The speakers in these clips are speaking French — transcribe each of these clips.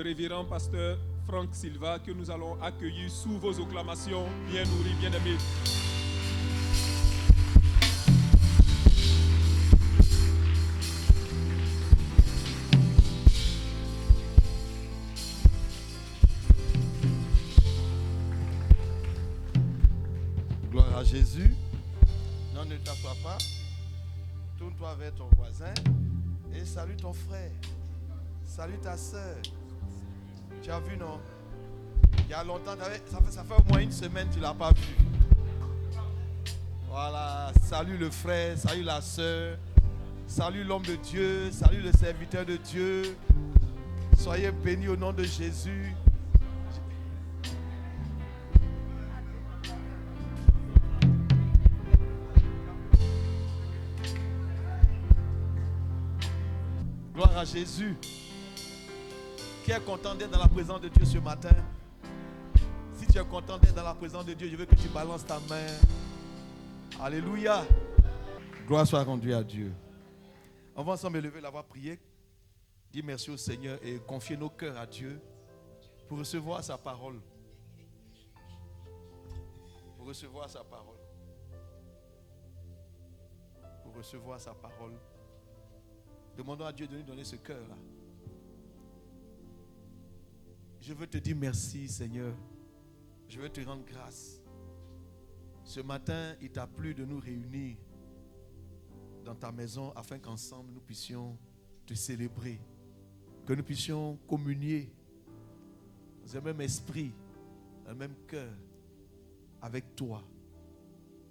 révérend pasteur Franck Silva que nous allons accueillir sous vos acclamations, bien nourris, bien aimés. Gloire à Jésus. Non, ne t'assois pas. Tourne-toi vers ton voisin et salue ton frère. Salue ta soeur. Tu as vu, non? Il y a longtemps, ça fait au moins une semaine que tu ne l'as pas vu. Voilà, salue le frère, salue la soeur, salue l'homme de Dieu, salue le serviteur de Dieu. Soyez bénis au nom de Jésus. Gloire à Jésus. Qui est content d'être dans la présence de Dieu ce matin? Si tu es content d'être dans la présence de Dieu, je veux que tu balances ta main. Alléluia. Gloire soit rendue à Dieu. On va ensemble élever la voix, prier. Dire merci au Seigneur et confier nos cœurs à Dieu pour recevoir sa parole. Pour recevoir sa parole. Pour recevoir sa parole. Demandons à Dieu de nous donner ce cœur-là. Je veux te dire merci, Seigneur. Je veux te rendre grâce. Ce matin, il t'a plu de nous réunir dans ta maison afin qu'ensemble nous puissions te célébrer. Que nous puissions communier dans un même esprit, un même cœur avec toi,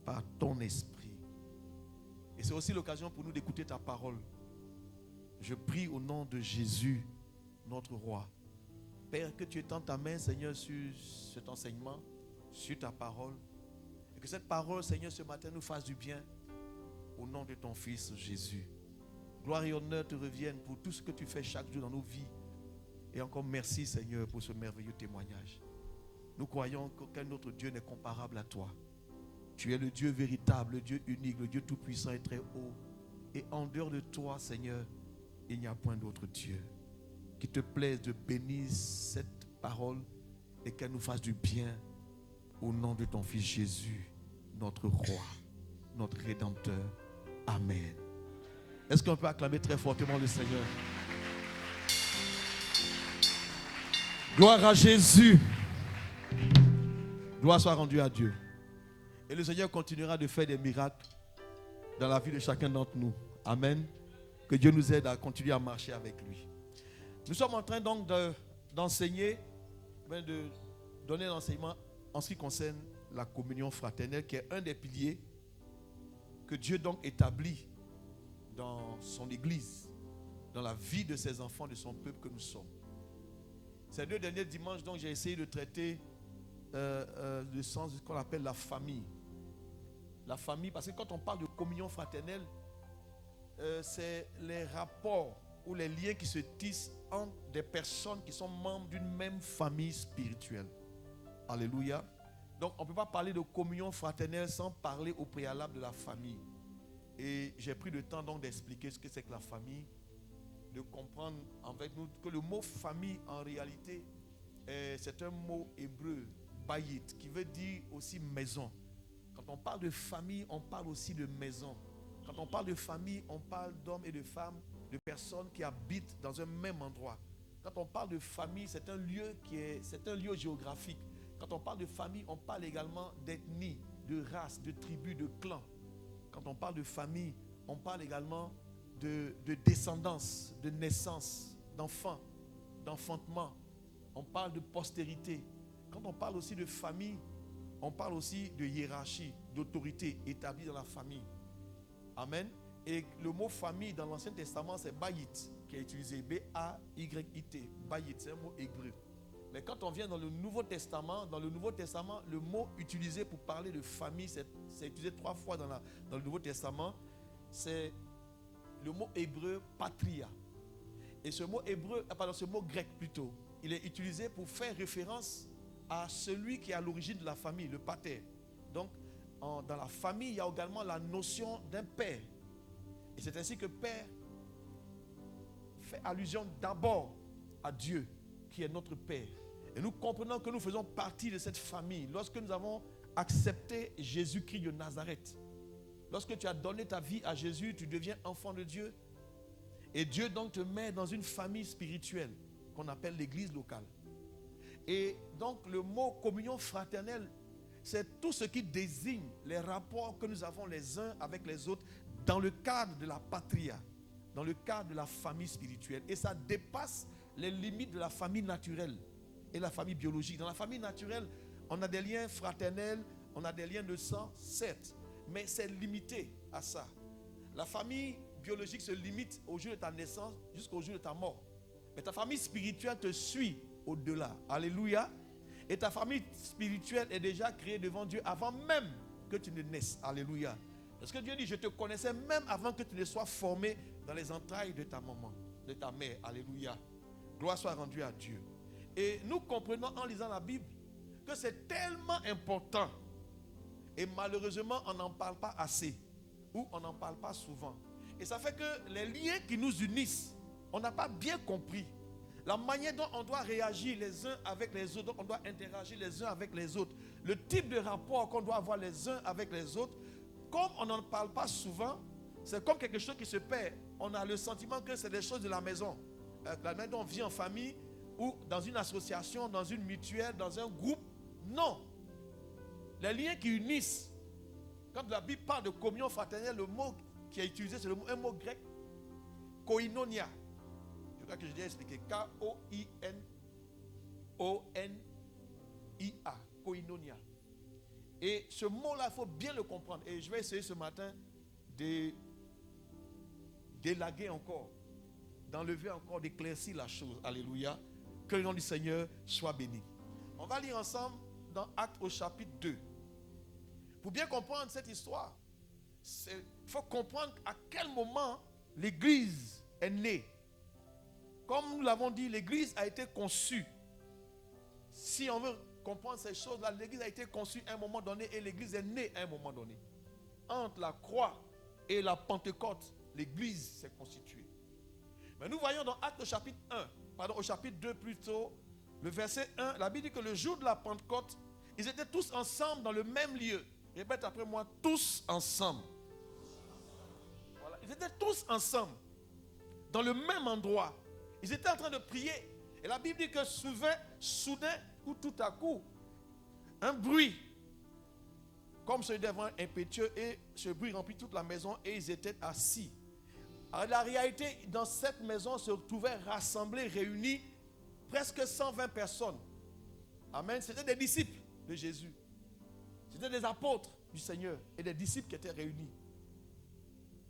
par ton esprit. Et c'est aussi l'occasion pour nous d'écouter ta parole. Je prie au nom de Jésus, notre roi. Père, que tu étends ta main, Seigneur, sur cet enseignement, sur ta parole. Et que cette parole, Seigneur, ce matin nous fasse du bien. Au nom de ton Fils Jésus. Gloire et honneur te reviennent pour tout ce que tu fais chaque jour dans nos vies. Et encore merci, Seigneur, pour ce merveilleux témoignage. Nous croyons qu'aucun autre Dieu n'est comparable à toi. Tu es le Dieu véritable, le Dieu unique, le Dieu tout-puissant et très haut. Et en dehors de toi, Seigneur, il n'y a point d'autre Dieu. Qu'il te plaise de bénir cette parole et qu'elle nous fasse du bien au nom de ton Fils Jésus, notre roi, notre rédempteur. Amen. Est-ce qu'on peut acclamer très fortement le Seigneur? Gloire à Jésus. Gloire soit rendue à Dieu. Et le Seigneur continuera de faire des miracles dans la vie de chacun d'entre nous. Amen. Que Dieu nous aide à continuer à marcher avec lui. Nous sommes en train donc d'enseigner, de donner l'enseignement en ce qui concerne la communion fraternelle, qui est un des piliers que Dieu donc établit dans son Église, dans la vie de ses enfants, de son peuple que nous sommes. Ces 2 derniers dimanches, donc, j'ai essayé de traiter le sens de ce qu'on appelle la famille. La famille, parce que quand on parle de communion fraternelle, c'est les rapports ou les liens qui se tissent entre des personnes qui sont membres d'une même famille spirituelle. Alléluia. Donc on ne peut pas parler de communion fraternelle sans parler au préalable de la famille. Et j'ai pris le temps donc d'expliquer ce que c'est que la famille, de comprendre avec nous que le mot famille en réalité, c'est un mot hébreu, bayit, qui veut dire aussi maison. Quand on parle de famille, on parle aussi de maison. Quand on parle de famille, on parle d'hommes et de femmes, de personnes qui habitent dans un même endroit. Quand on parle de famille, c'est un lieu géographique. Quand on parle de famille, on parle également d'ethnie, de race, de tribu, de clan. Quand on parle de famille, on parle également de descendance, de naissance, d'enfants, d'enfantement. On parle de postérité. Quand on parle aussi de famille, on parle aussi de hiérarchie, d'autorité établie dans la famille. Amen. Et le mot famille dans l'Ancien Testament, c'est bayit, qui est utilisé, B-A-Y-I-T. Bayit, c'est un mot hébreu. Mais quand on vient dans le Nouveau Testament, le mot utilisé pour parler de famille, c'est utilisé 3 fois dans le Nouveau Testament. C'est le mot hébreu patria. Et ce mot ce mot grec plutôt, il est utilisé pour faire référence à celui qui est à l'origine de la famille, le pater. Donc, dans la famille, il y a également la notion d'un père. Et c'est ainsi que père fait allusion d'abord à Dieu, qui est notre Père. Et nous comprenons que nous faisons partie de cette famille. Lorsque nous avons accepté Jésus-Christ de Nazareth. Lorsque tu as donné ta vie à Jésus, tu deviens enfant de Dieu. Et Dieu donc te met dans une famille spirituelle qu'on appelle l'église locale. Et donc le mot communion fraternelle, c'est tout ce qui désigne les rapports que nous avons les uns avec les autres dans le cadre de la patria, dans le cadre de la famille spirituelle. Et ça dépasse les limites de la famille naturelle et la famille biologique. Dans la famille naturelle, on a des liens fraternels, on a des liens de sang, certes, mais c'est limité à ça. La famille biologique se limite au jour de ta naissance jusqu'au jour de ta mort. Mais ta famille spirituelle te suit au-delà. Alléluia. Et ta famille spirituelle est déjà créée devant Dieu avant même que tu ne naisses. Alléluia. Parce que Dieu dit, je te connaissais même avant que tu ne sois formé dans les entrailles de ta maman, de ta mère. Alléluia. Gloire soit rendue à Dieu. Et nous comprenons en lisant la Bible que c'est tellement important. Et malheureusement, on n'en parle pas assez. Ou on n'en parle pas souvent. Et ça fait que les liens qui nous unissent, on n'a pas bien compris. La manière dont on doit réagir les uns avec les autres, dont on doit interagir les uns avec les autres, le type de rapport qu'on doit avoir les uns avec les autres, comme on n'en parle pas souvent, c'est comme quelque chose qui se perd. On a le sentiment que c'est des choses de la maison. La manière dont on vit en famille, ou dans une association, dans une mutuelle, dans un groupe. Non. Les liens qui unissent. Quand la Bible parle de communion fraternelle, le mot qui est utilisé, c'est un mot grec, koinonia. Je crois que je l'ai expliqué. K-O-I-N-O-N-I-A. Koinonia. Et ce mot-là, il faut bien le comprendre. Et je vais essayer ce matin d'élaguer encore, d'enlever encore, d'éclaircir la chose. Alléluia. Que le nom du Seigneur soit béni. On va lire ensemble dans Actes au chapitre 2. Pour bien comprendre cette histoire, il faut comprendre à quel moment l'église est née. Comme nous l'avons dit, l'église a été conçue. Si on veut comprendre ces choses-là, l'église a été conçue à un moment donné et l'église est née à un moment donné. Entre la croix et la Pentecôte, l'église s'est constituée. Mais nous voyons dans Actes au chapitre 1, au chapitre 2 plutôt, le verset 1, la Bible dit que le jour de la Pentecôte, ils étaient tous ensemble dans le même lieu. Répète après moi, tous ensemble. Voilà. Ils étaient tous ensemble, dans le même endroit. Ils étaient en train de prier. Et la Bible dit que soudain, ou tout à coup, un bruit, comme celui d'un vent impétueux, et ce bruit remplit toute la maison, et ils étaient assis. Alors, la réalité, dans cette maison se trouvaient rassemblés, réunis, presque 120 personnes. Amen. C'était des disciples de Jésus. C'était des apôtres du Seigneur et des disciples qui étaient réunis.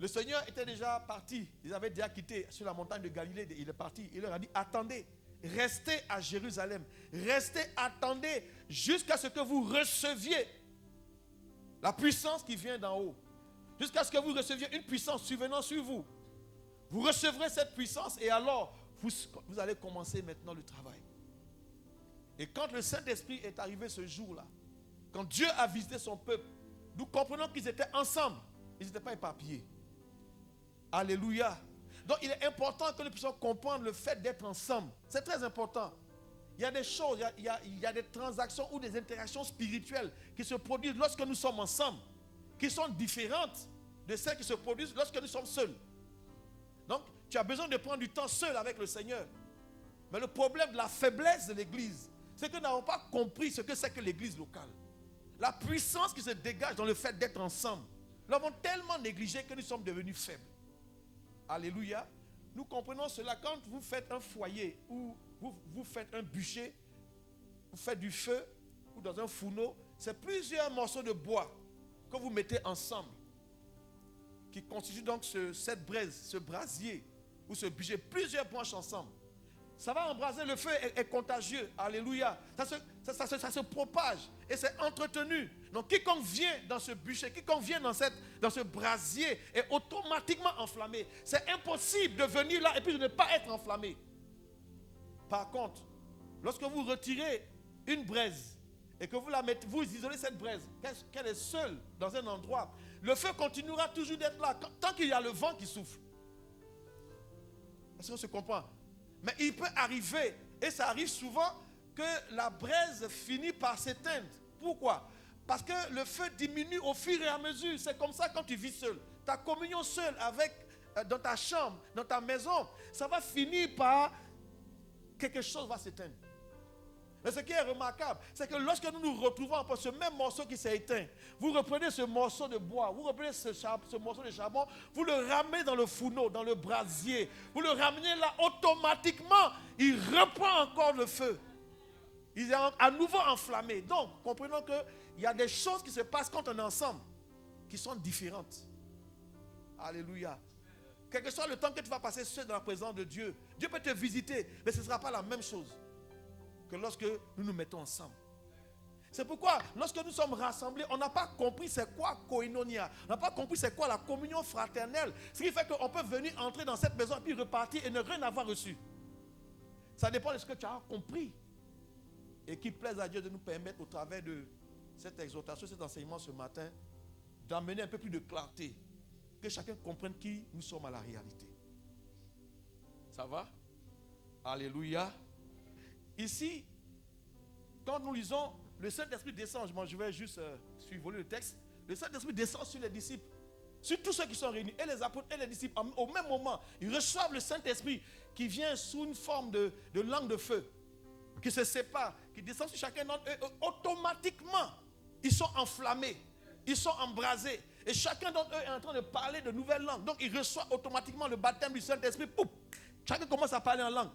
Le Seigneur était déjà parti. Ils avaient déjà quitté sur la montagne de Galilée. Il est parti. Il leur a dit, attendez, restez à Jérusalem. Restez, attendez, jusqu'à ce que vous receviez la puissance qui vient d'en haut. Jusqu'à ce que vous receviez une puissance survenant sur vous. Vous recevrez cette puissance et alors, vous allez commencer maintenant le travail. Et quand le Saint-Esprit est arrivé ce jour-là, quand Dieu a visité son peuple, nous comprenons qu'ils étaient ensemble. Ils n'étaient pas éparpillés. Alléluia. Donc il est important que nous puissions comprendre le fait d'être ensemble. C'est très important. Il y a des choses, il y a des transactions ou des interactions spirituelles qui se produisent lorsque nous sommes ensemble, qui sont différentes de celles qui se produisent lorsque nous sommes seuls. Donc, tu as besoin de prendre du temps seul avec le Seigneur. Mais le problème de la faiblesse de l'église, c'est que nous n'avons pas compris ce que c'est que l'église locale. La puissance qui se dégage dans le fait d'être ensemble, nous l'avons tellement négligé que nous sommes devenus faibles. Alléluia. Nous comprenons cela quand vous faites un foyer ou vous faites un bûcher, vous faites du feu ou dans un fourneau, c'est plusieurs morceaux de bois que vous mettez ensemble qui constituent donc cette braise, ce brasier ou ce bûcher, plusieurs branches ensemble. Ça va embraser, le feu est contagieux. Alléluia. Ça se propage et c'est entretenu. Donc quiconque vient dans ce bûcher, quiconque vient dans ce brasier est automatiquement enflammé. C'est impossible de venir là et puis de ne pas être enflammé. Par contre, lorsque vous retirez une braise et que vous la mettez, vous isolez cette braise, qu'elle est seule dans un endroit, le feu continuera toujours d'être là tant qu'il y a le vent qui souffle. Est-ce qu'on se comprend? Mais il peut arriver Et ça arrive souvent que la braise finit par s'éteindre. Pourquoi? Parce que le feu diminue au fur et à mesure. C'est comme ça quand tu vis seul. Ta communion seule dans ta chambre, dans ta maison, ça va finir par quelque chose va s'éteindre. Mais ce qui est remarquable, c'est que lorsque nous nous retrouvons pour ce même morceau qui s'est éteint, vous reprenez ce morceau de bois, vous reprenez ce morceau de charbon, vous le ramenez dans le fourneau, dans le brasier, vous le ramenez là, automatiquement, il reprend encore le feu. Il est à nouveau enflammé. Donc, comprenons qu'il y a des choses qui se passent quand on est ensemble, qui sont différentes. Alléluia. Quel que soit le temps que tu vas passer seul dans la présence de Dieu, Dieu peut te visiter, mais ce ne sera pas la même chose que lorsque nous nous mettons ensemble. C'est pourquoi, lorsque nous sommes rassemblés, on n'a pas compris c'est quoi koinonia. On n'a pas compris c'est quoi la communion fraternelle. Ce qui fait qu'on peut venir entrer dans cette maison et puis repartir et ne rien avoir reçu. Ça dépend de ce que tu as compris. Et qu'il plaise à Dieu de nous permettre, au travers de cette exhortation, cet enseignement ce matin, d'amener un peu plus de clarté. Que chacun comprenne qui nous sommes à la réalité. Ça va? Alléluia. Ici, quand nous lisons, le Saint-Esprit descend, je vais juste suivre le texte, le Saint-Esprit descend sur les disciples, sur tous ceux qui sont réunis, et les apôtres et les disciples, au même moment, ils reçoivent le Saint-Esprit qui vient sous une forme de langue de feu, qui se sépare, qui descend sur chacun d'entre eux, automatiquement, ils sont enflammés, ils sont embrasés, et chacun d'entre eux est en train de parler de nouvelles langues, donc ils reçoivent automatiquement le baptême du Saint-Esprit, pouf, chacun commence à parler en langue,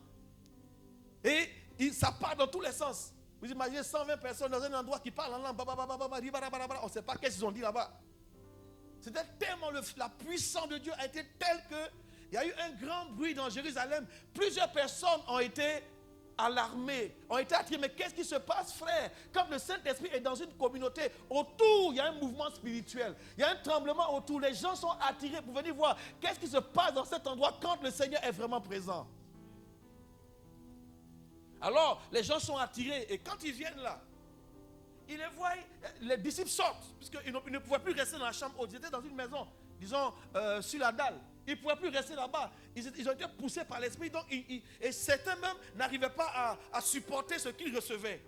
et ça part dans tous les sens. Vous imaginez 120 personnes dans un endroit qui parlent en langue. On ne sait pas qu'est-ce qu'ils ont dit là-bas. C'était tellement la puissance de Dieu a été telle qu'il y a eu un grand bruit dans Jérusalem. Plusieurs personnes ont été alarmées, ont été attirées. Mais qu'est-ce qui se passe, frère? Quand le Saint-Esprit est dans une communauté, autour, il y a un mouvement spirituel. Il y a un tremblement autour. Les gens sont attirés pour venir voir qu'est-ce qui se passe dans cet endroit quand le Seigneur est vraiment présent. Alors, les gens sont attirés et quand ils viennent là, ils les voient, les disciples sortent, puisqu'ils ne pouvaient plus rester dans la chambre haute. Ils étaient dans une maison, disons, sur la dalle. Ils ne pouvaient plus rester là-bas. Ils ont été poussés par l'Esprit, donc et certains même n'arrivaient pas à supporter ce qu'ils recevaient.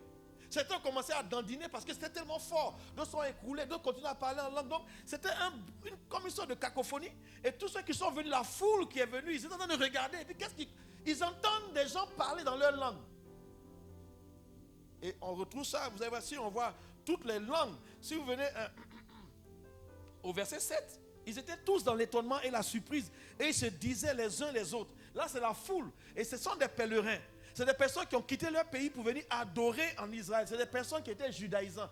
Certains ont commencé à dandiner parce que c'était tellement fort. D'autres sont écroulés, d'autres continuent à parler en langue. Donc, c'était comme une sorte de cacophonie. Et tous ceux qui sont venus, la foule qui est venue, ils étaient en train de regarder. Et puis, ils entendent des gens parler dans leur langue. Et on retrouve ça, vous avez vu, on voit toutes les langues. Si vous venez au verset 7, ils étaient tous dans l'étonnement et la surprise. Et ils se disaient les uns les autres. Là, c'est la foule. Et ce sont des pèlerins. C'est des personnes qui ont quitté leur pays pour venir adorer en Israël. C'est des personnes qui étaient judaïsants.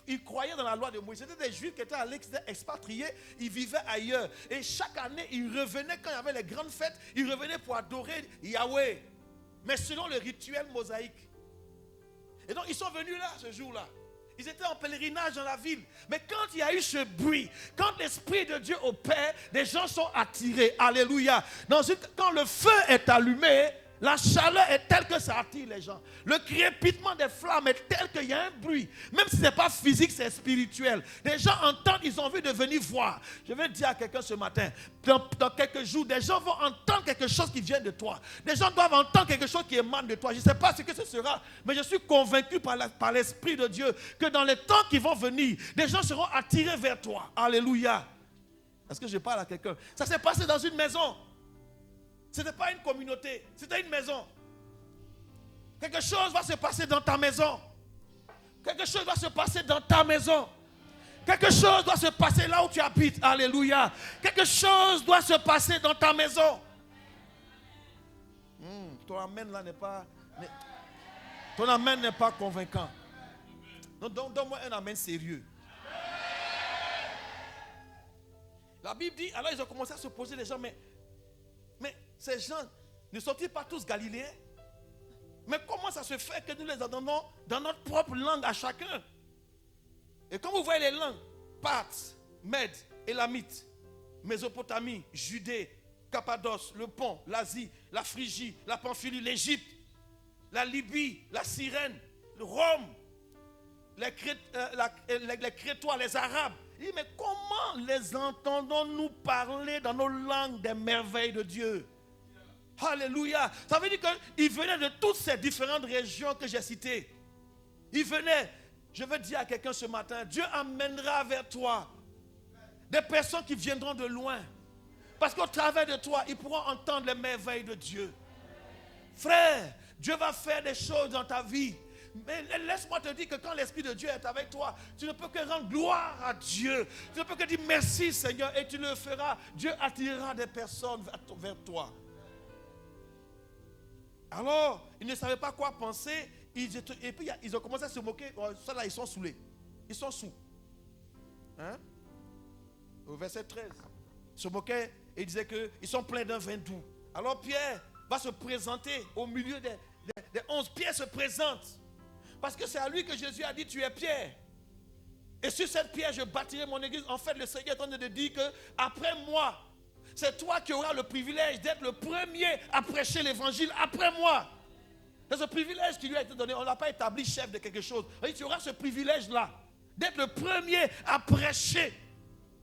Ils croyaient dans la loi de Moïse. C'était des juifs qui étaient expatriés. Ils vivaient ailleurs. Et chaque année, ils revenaient quand il y avait les grandes fêtes. Ils revenaient pour adorer Yahweh. Mais selon le rituel mosaïque. Et donc ils sont venus là ce jour-là. Ils étaient en pèlerinage dans la ville. Mais quand il y a eu ce bruit, quand l'Esprit de Dieu opère, les gens sont attirés. Alléluia. Quand le feu est allumé, la chaleur est telle que ça attire les gens. Le crépitement des flammes est tel qu'il y a un bruit. Même si ce n'est pas physique, c'est spirituel. Les gens entendent, ils ont envie de venir voir. Je vais dire à quelqu'un ce matin, dans quelques jours, des gens vont entendre quelque chose qui vient de toi. Des gens doivent entendre quelque chose qui émane de toi. Je ne sais pas ce que ce sera, mais je suis convaincu par l'Esprit de Dieu que dans les temps qui vont venir, des gens seront attirés vers toi. Alléluia. Est-ce que je parle à quelqu'un? Ça s'est passé dans une maison. Ce n'était pas une communauté, c'était une maison. Quelque chose va se passer dans ta maison. Quelque chose va se passer dans ta maison. Quelque chose doit se passer là où tu habites. Alléluia. Quelque chose doit se passer dans ta maison. Ton amen là n'est pas... Ton amen n'est pas convaincant. Donc donne-moi un amen sérieux. La Bible dit, alors ils ont commencé à se poser les gens, mais ces gens ne sont-ils pas tous galiléens? Mais comment ça se fait que nous les entendons dans notre propre langue à chacun? Et quand vous voyez les langues, Parthes, Mèdes, Élamites, Mésopotamie, Judée, Cappadoce, le Pont, l'Asie, la Phrygie, la Pamphylie, l'Égypte, la Libye, la Cyrène, Rome, les Crétois, les Arabes. Il dit, mais comment les entendons-nous parler dans nos langues des merveilles de Dieu? Alléluia. Ça veut dire qu'il venait de toutes ces différentes régions que j'ai citées. Il venait. Je veux dire à quelqu'un ce matin, Dieu amènera vers toi des personnes qui viendront de loin. Parce qu'au travers de toi, ils pourront entendre les merveilles de Dieu. Frère, Dieu va faire des choses dans ta vie. Mais laisse-moi te dire que quand l'Esprit de Dieu est avec toi, tu ne peux que rendre gloire à Dieu. Tu ne peux que dire merci Seigneur et tu le feras. Dieu attirera des personnes vers toi. Alors, ils ne savaient pas quoi penser. Et puis, ils ont commencé à se moquer. Ça là, ils sont saoulés. Ils sont sous. Hein? Au verset 13. Ils se moquaient et ils disaient qu'ils sont pleins d'un vin doux. Alors, Pierre va se présenter au milieu des 11. Pierre se présente. Parce que c'est à lui que Jésus a dit, tu es Pierre. Et sur cette pierre, je bâtirai mon église. En fait, le Seigneur est en train de dire qu'après moi, c'est toi qui auras le privilège d'être le premier à prêcher l'évangile après moi. C'est ce privilège qui lui a été donné. On ne l'a pas établi chef de quelque chose. Tu auras ce privilège-là d'être le premier à prêcher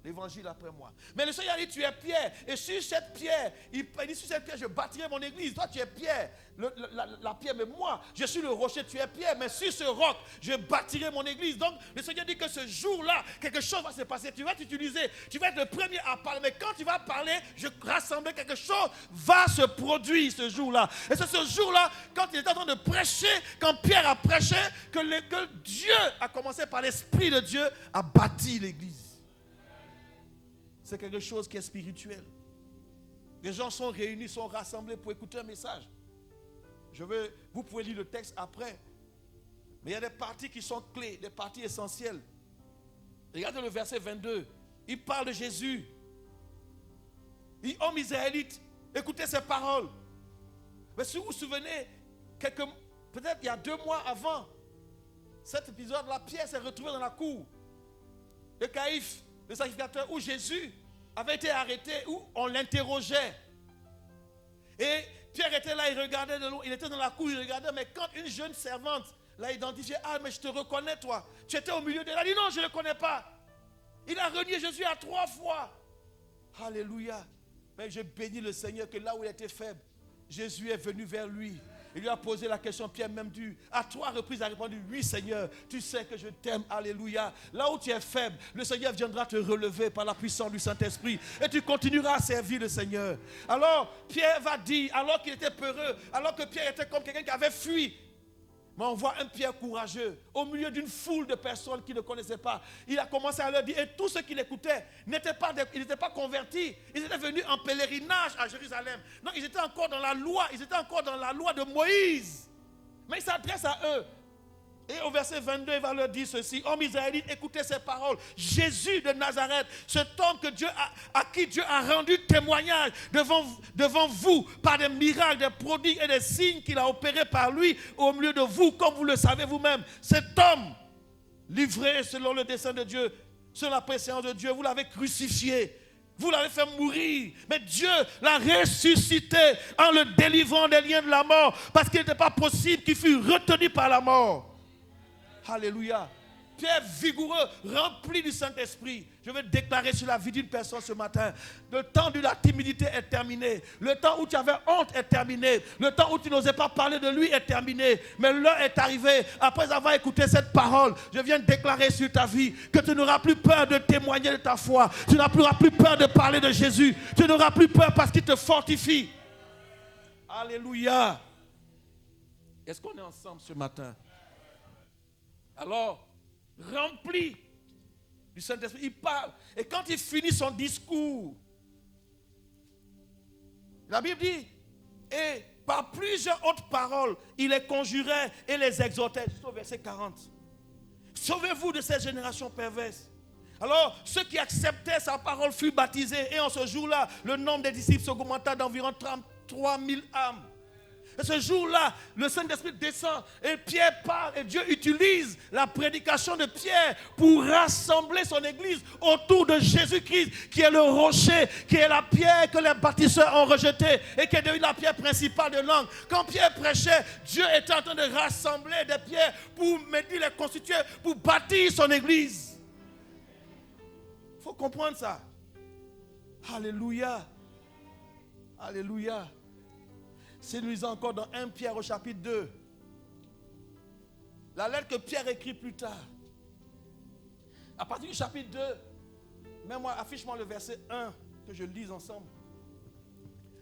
l'évangile après moi. Mais le Seigneur a dit, tu es Pierre. Et sur cette pierre, il dit, sur cette pierre, je bâtirai mon église. Toi, tu es Pierre, la pierre. Mais moi, je suis le rocher, tu es Pierre. Mais sur ce roc, je bâtirai mon église. Donc, le Seigneur dit que ce jour-là, quelque chose va se passer. Tu vas t'utiliser. Tu vas être le premier à parler. Mais quand tu vas parler, je rassembler quelque chose va se produire ce jour-là. Et c'est ce jour-là, quand il était en train de prêcher, quand Pierre a prêché, que Dieu a commencé par l'Esprit de Dieu à bâtir l'église. C'est quelque chose qui est spirituel. Les gens sont réunis, sont rassemblés pour écouter un message. Vous pouvez lire le texte après. Mais il y a des parties qui sont clés, des parties essentielles. Regardez le verset 22. Il parle de Jésus. Il dit, homme israélite, écoutez ces paroles. Mais si vous vous souvenez, peut-être il y a 2 mois avant cet épisode-là, Pierre s'est retrouvé dans la cour de Caïphe, le sacrificateur, où Jésus avait été arrêté, où on l'interrogeait. Et Pierre était là, il regardait de loin, il était dans la cour, il regardait, mais quand une jeune servante l'a identifié, ah mais je te reconnais toi, tu étais au milieu d'elle, il a dit non, je ne le connais pas. Il a renié Jésus à 3 fois. Alléluia. Mais je bénis le Seigneur que là où il était faible, Jésus est venu vers lui. Il lui a posé la question, Pierre même dit, à 3 reprises, il a répondu, oui Seigneur, tu sais que je t'aime, alléluia. Là où tu es faible, le Seigneur viendra te relever par la puissance du Saint-Esprit et tu continueras à servir le Seigneur. Alors, Pierre va dire, alors qu'il était peureux, alors que Pierre était comme quelqu'un qui avait fui, mais on voit un Pierre courageux au milieu d'une foule de personnes qui ne connaissaient pas. Il a commencé à leur dire, et tous ceux qui l'écoutaient n'étaient pas convertis. Ils étaient venus en pèlerinage à Jérusalem. Non, ils étaient encore dans la loi. Ils étaient encore dans la loi de Moïse. Mais il s'adresse à eux. Et au verset 22, il va leur dire ceci. Hommes israélites, écoutez ces paroles. Jésus de Nazareth, cet homme à qui Dieu a rendu témoignage devant vous par des miracles, des prodiges et des signes qu'il a opérés par lui au milieu de vous, comme vous le savez vous-même. Cet homme, livré selon le dessein de Dieu, selon la préséance de Dieu, vous l'avez crucifié. Vous l'avez fait mourir. Mais Dieu l'a ressuscité en le délivrant des liens de la mort. Parce qu'il n'était pas possible qu'il fût retenu par la mort. Alléluia. Pierre vigoureux, rempli du Saint-Esprit. Je vais déclarer sur la vie d'une personne ce matin. Le temps de la timidité est terminé. Le temps où tu avais honte est terminé. Le temps où tu n'osais pas parler de lui est terminé. Mais l'heure est arrivée. Après avoir écouté cette parole, je viens déclarer sur ta vie que tu n'auras plus peur de témoigner de ta foi. Tu n'auras plus peur de parler de Jésus. Tu n'auras plus peur parce qu'il te fortifie. Alléluia. Est-ce qu'on est ensemble ce matin? Alors, rempli du Saint-Esprit, il parle. Et quand il finit son discours, la Bible dit, et par plusieurs autres paroles, il les conjurait et les exhortait. Jusqu'au verset 40. Sauvez-vous de cette génération perverse. Alors, ceux qui acceptaient sa parole furent baptisés. Et en ce jour-là, le nombre des disciples s'augmenta d'environ 33 000 âmes. Et ce jour-là, le Saint-Esprit descend et Pierre parle et Dieu utilise la prédication de Pierre pour rassembler son église autour de Jésus-Christ qui est le rocher, qui est la pierre que les bâtisseurs ont rejetée et qui est devenue la pierre principale de l'angle. Quand Pierre prêchait, Dieu était en train de rassembler des pierres pour les constituer, pour bâtir son église. Il faut comprendre ça. Alléluia. Alléluia. Si nous lisons encore dans 1 Pierre au chapitre 2, la lettre que Pierre écrit plus tard, à partir du chapitre 2, mets-moi, affiche-moi le verset 1, que je lise ensemble.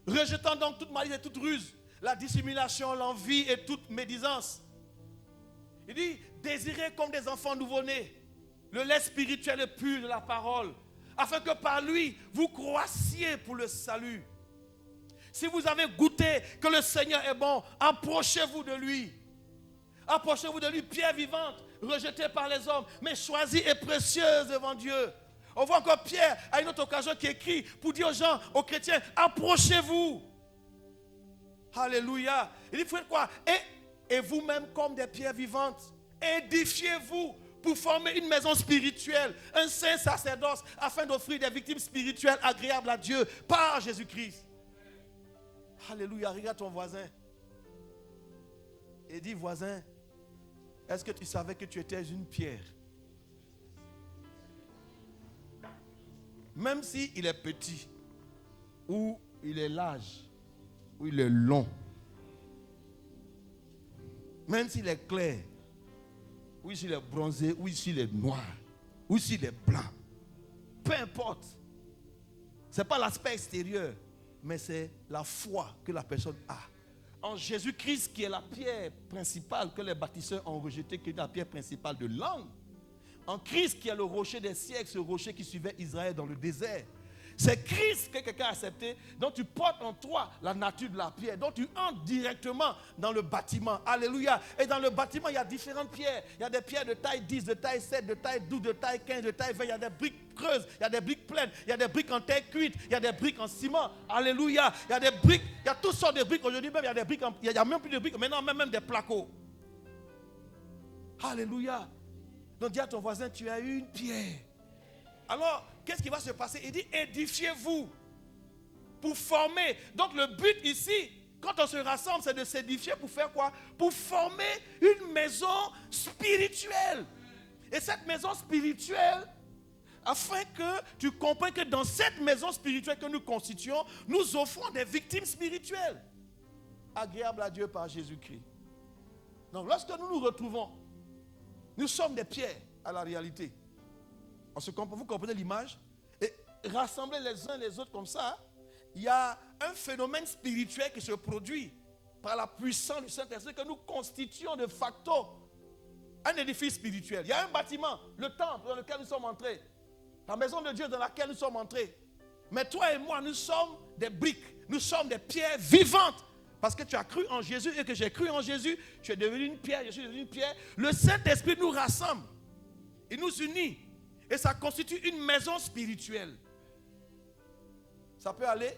Rejetant donc toute malice et toute ruse, la dissimulation, l'envie et toute médisance. Il dit, désirez comme des enfants nouveau-nés le lait spirituel et pur de la parole, afin que par lui, vous croissiez pour le salut. Si vous avez goûté que le Seigneur est bon, approchez-vous de lui. Approchez-vous de lui, pierre vivante, rejetée par les hommes, mais choisie et précieuse devant Dieu. On voit encore Pierre à une autre occasion qui écrit pour dire aux gens, aux chrétiens, approchez-vous. Alléluia. Il dit, faites quoi? Et vous-même comme des pierres vivantes, édifiez-vous pour former une maison spirituelle, un saint sacerdoce, afin d'offrir des victimes spirituelles agréables à Dieu par Jésus-Christ. Alléluia. Regarde ton voisin et dis, voisin, est-ce que tu savais que tu étais une pierre? Même s'il est petit, ou il est large, ou il est long, même s'il est clair, ou s'il est bronzé, ou s'il est noir, ou s'il est blanc, peu importe. Ce n'est pas l'aspect extérieur, mais c'est la foi que la personne a. En Jésus-Christ qui est la pierre principale que les bâtisseurs ont rejetée, qui est la pierre principale de l'angle. En Christ qui est le rocher des siècles, ce rocher qui suivait Israël dans le désert. C'est Christ que quelqu'un a accepté, dont tu portes en toi la nature de la pierre, dont tu entres directement dans le bâtiment. Alléluia. Et dans le bâtiment, il y a différentes pierres. Il y a des pierres de taille 10, de taille 7, de taille 12, de taille 15, de taille 20. Il y a des briques creuses, il y a des briques pleines, il y a des briques en terre cuite, il y a des briques en ciment. Alléluia. Il y a des briques, il y a toutes sortes de briques. Aujourd'hui même, il y a des briques, il y a même plus de briques, maintenant même des placots. Alléluia. Donc dis à ton voisin, tu as eu une pierre. Alors, qu'est-ce qui va se passer? Il dit, édifiez-vous pour former. Donc le but ici, quand on se rassemble, c'est de s'édifier pour faire quoi? Pour former une maison spirituelle. Et cette maison spirituelle, afin que tu comprennes que dans cette maison spirituelle que nous constituons, nous offrons des victimes spirituelles, agréables à Dieu par Jésus-Christ. Donc lorsque nous nous retrouvons, nous sommes des pierres à la réalité. Vous comprenez l'image? Et rassembler les uns les autres comme ça, il y a un phénomène spirituel qui se produit par la puissance du Saint-Esprit que nous constituons de facto un édifice spirituel. Il y a un bâtiment, le temple dans lequel nous sommes entrés, la maison de Dieu dans laquelle nous sommes entrés. Mais toi et moi, nous sommes des briques, nous sommes des pierres vivantes. Parce que tu as cru en Jésus et que j'ai cru en Jésus, tu es devenu une pierre, je suis devenu une pierre. Le Saint-Esprit nous rassemble, il nous unit. Et ça constitue une maison spirituelle. Ça peut aller?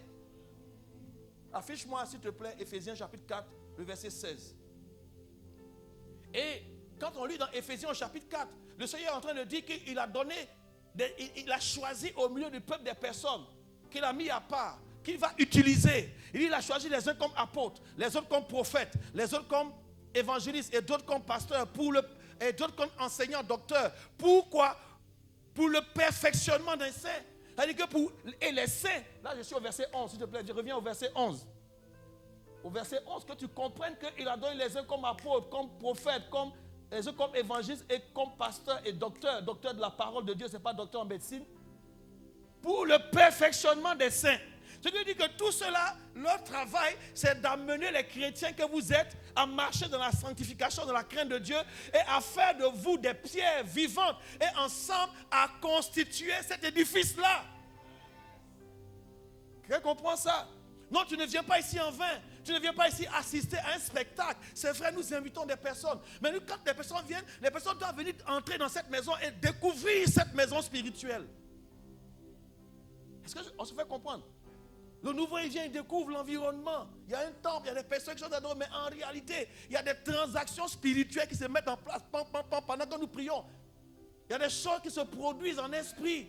Affiche-moi s'il te plaît Éphésiens chapitre 4, le verset 16. Et quand on lit dans Éphésiens chapitre 4, le Seigneur est en train de dire qu'il a donné, il a choisi au milieu du peuple des personnes qu'il a mis à part, qu'il va utiliser. Il a choisi les uns comme apôtres, les autres comme prophètes, les autres comme évangélistes et d'autres comme pasteurs, et d'autres comme enseignants, docteurs. Pourquoi? Pour le perfectionnement d'un saint. C'est-à-dire que et les saints, là je suis au verset 11, s'il te plaît, je reviens au verset 11. Au verset 11, que tu comprennes qu'il a donné les uns comme apôtres, comme prophètes, les uns comme évangélistes et comme pasteurs et docteurs. Docteurs de la parole de Dieu, ce n'est pas docteur en médecine. Pour le perfectionnement des saints. Ce qui veut dire que tout cela, leur travail, c'est d'amener les chrétiens que vous êtes à marcher dans la sanctification, dans la crainte de Dieu et à faire de vous des pierres vivantes et ensemble à constituer cet édifice-là. Quelqu'un comprend ça? Non, tu ne viens pas ici en vain. Tu ne viens pas ici assister à un spectacle. C'est vrai, nous invitons des personnes. Mais nous, quand les personnes viennent, les personnes doivent venir entrer dans cette maison et découvrir cette maison spirituelle. Est-ce qu'on se fait comprendre? Le nouveau, il vient, il découvre l'environnement. Il y a un temple, il y a des personnes qui sont adorer, mais en réalité, il y a des transactions spirituelles qui se mettent en place pendant que nous prions. Il y a des choses qui se produisent en esprit.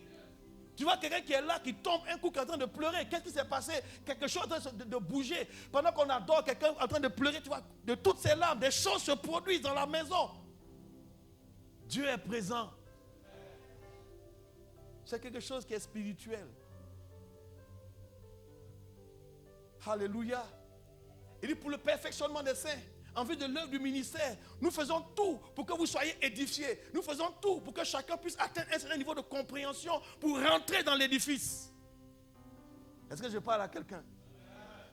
Tu vois quelqu'un qui est là, qui tombe un coup, qui est en train de pleurer. Qu'est-ce qui s'est passé? Quelque chose est en train de bouger. Pendant qu'on adore quelqu'un en train de pleurer, tu vois, de toutes ces larmes, des choses se produisent dans la maison. Dieu est présent. C'est quelque chose qui est spirituel. Alléluia. Il dit pour le perfectionnement des saints, en vue de l'œuvre du ministère, nous faisons tout pour que vous soyez édifiés. Nous faisons tout pour que chacun puisse atteindre un certain niveau de compréhension pour rentrer dans l'édifice. Est-ce que je parle à quelqu'un?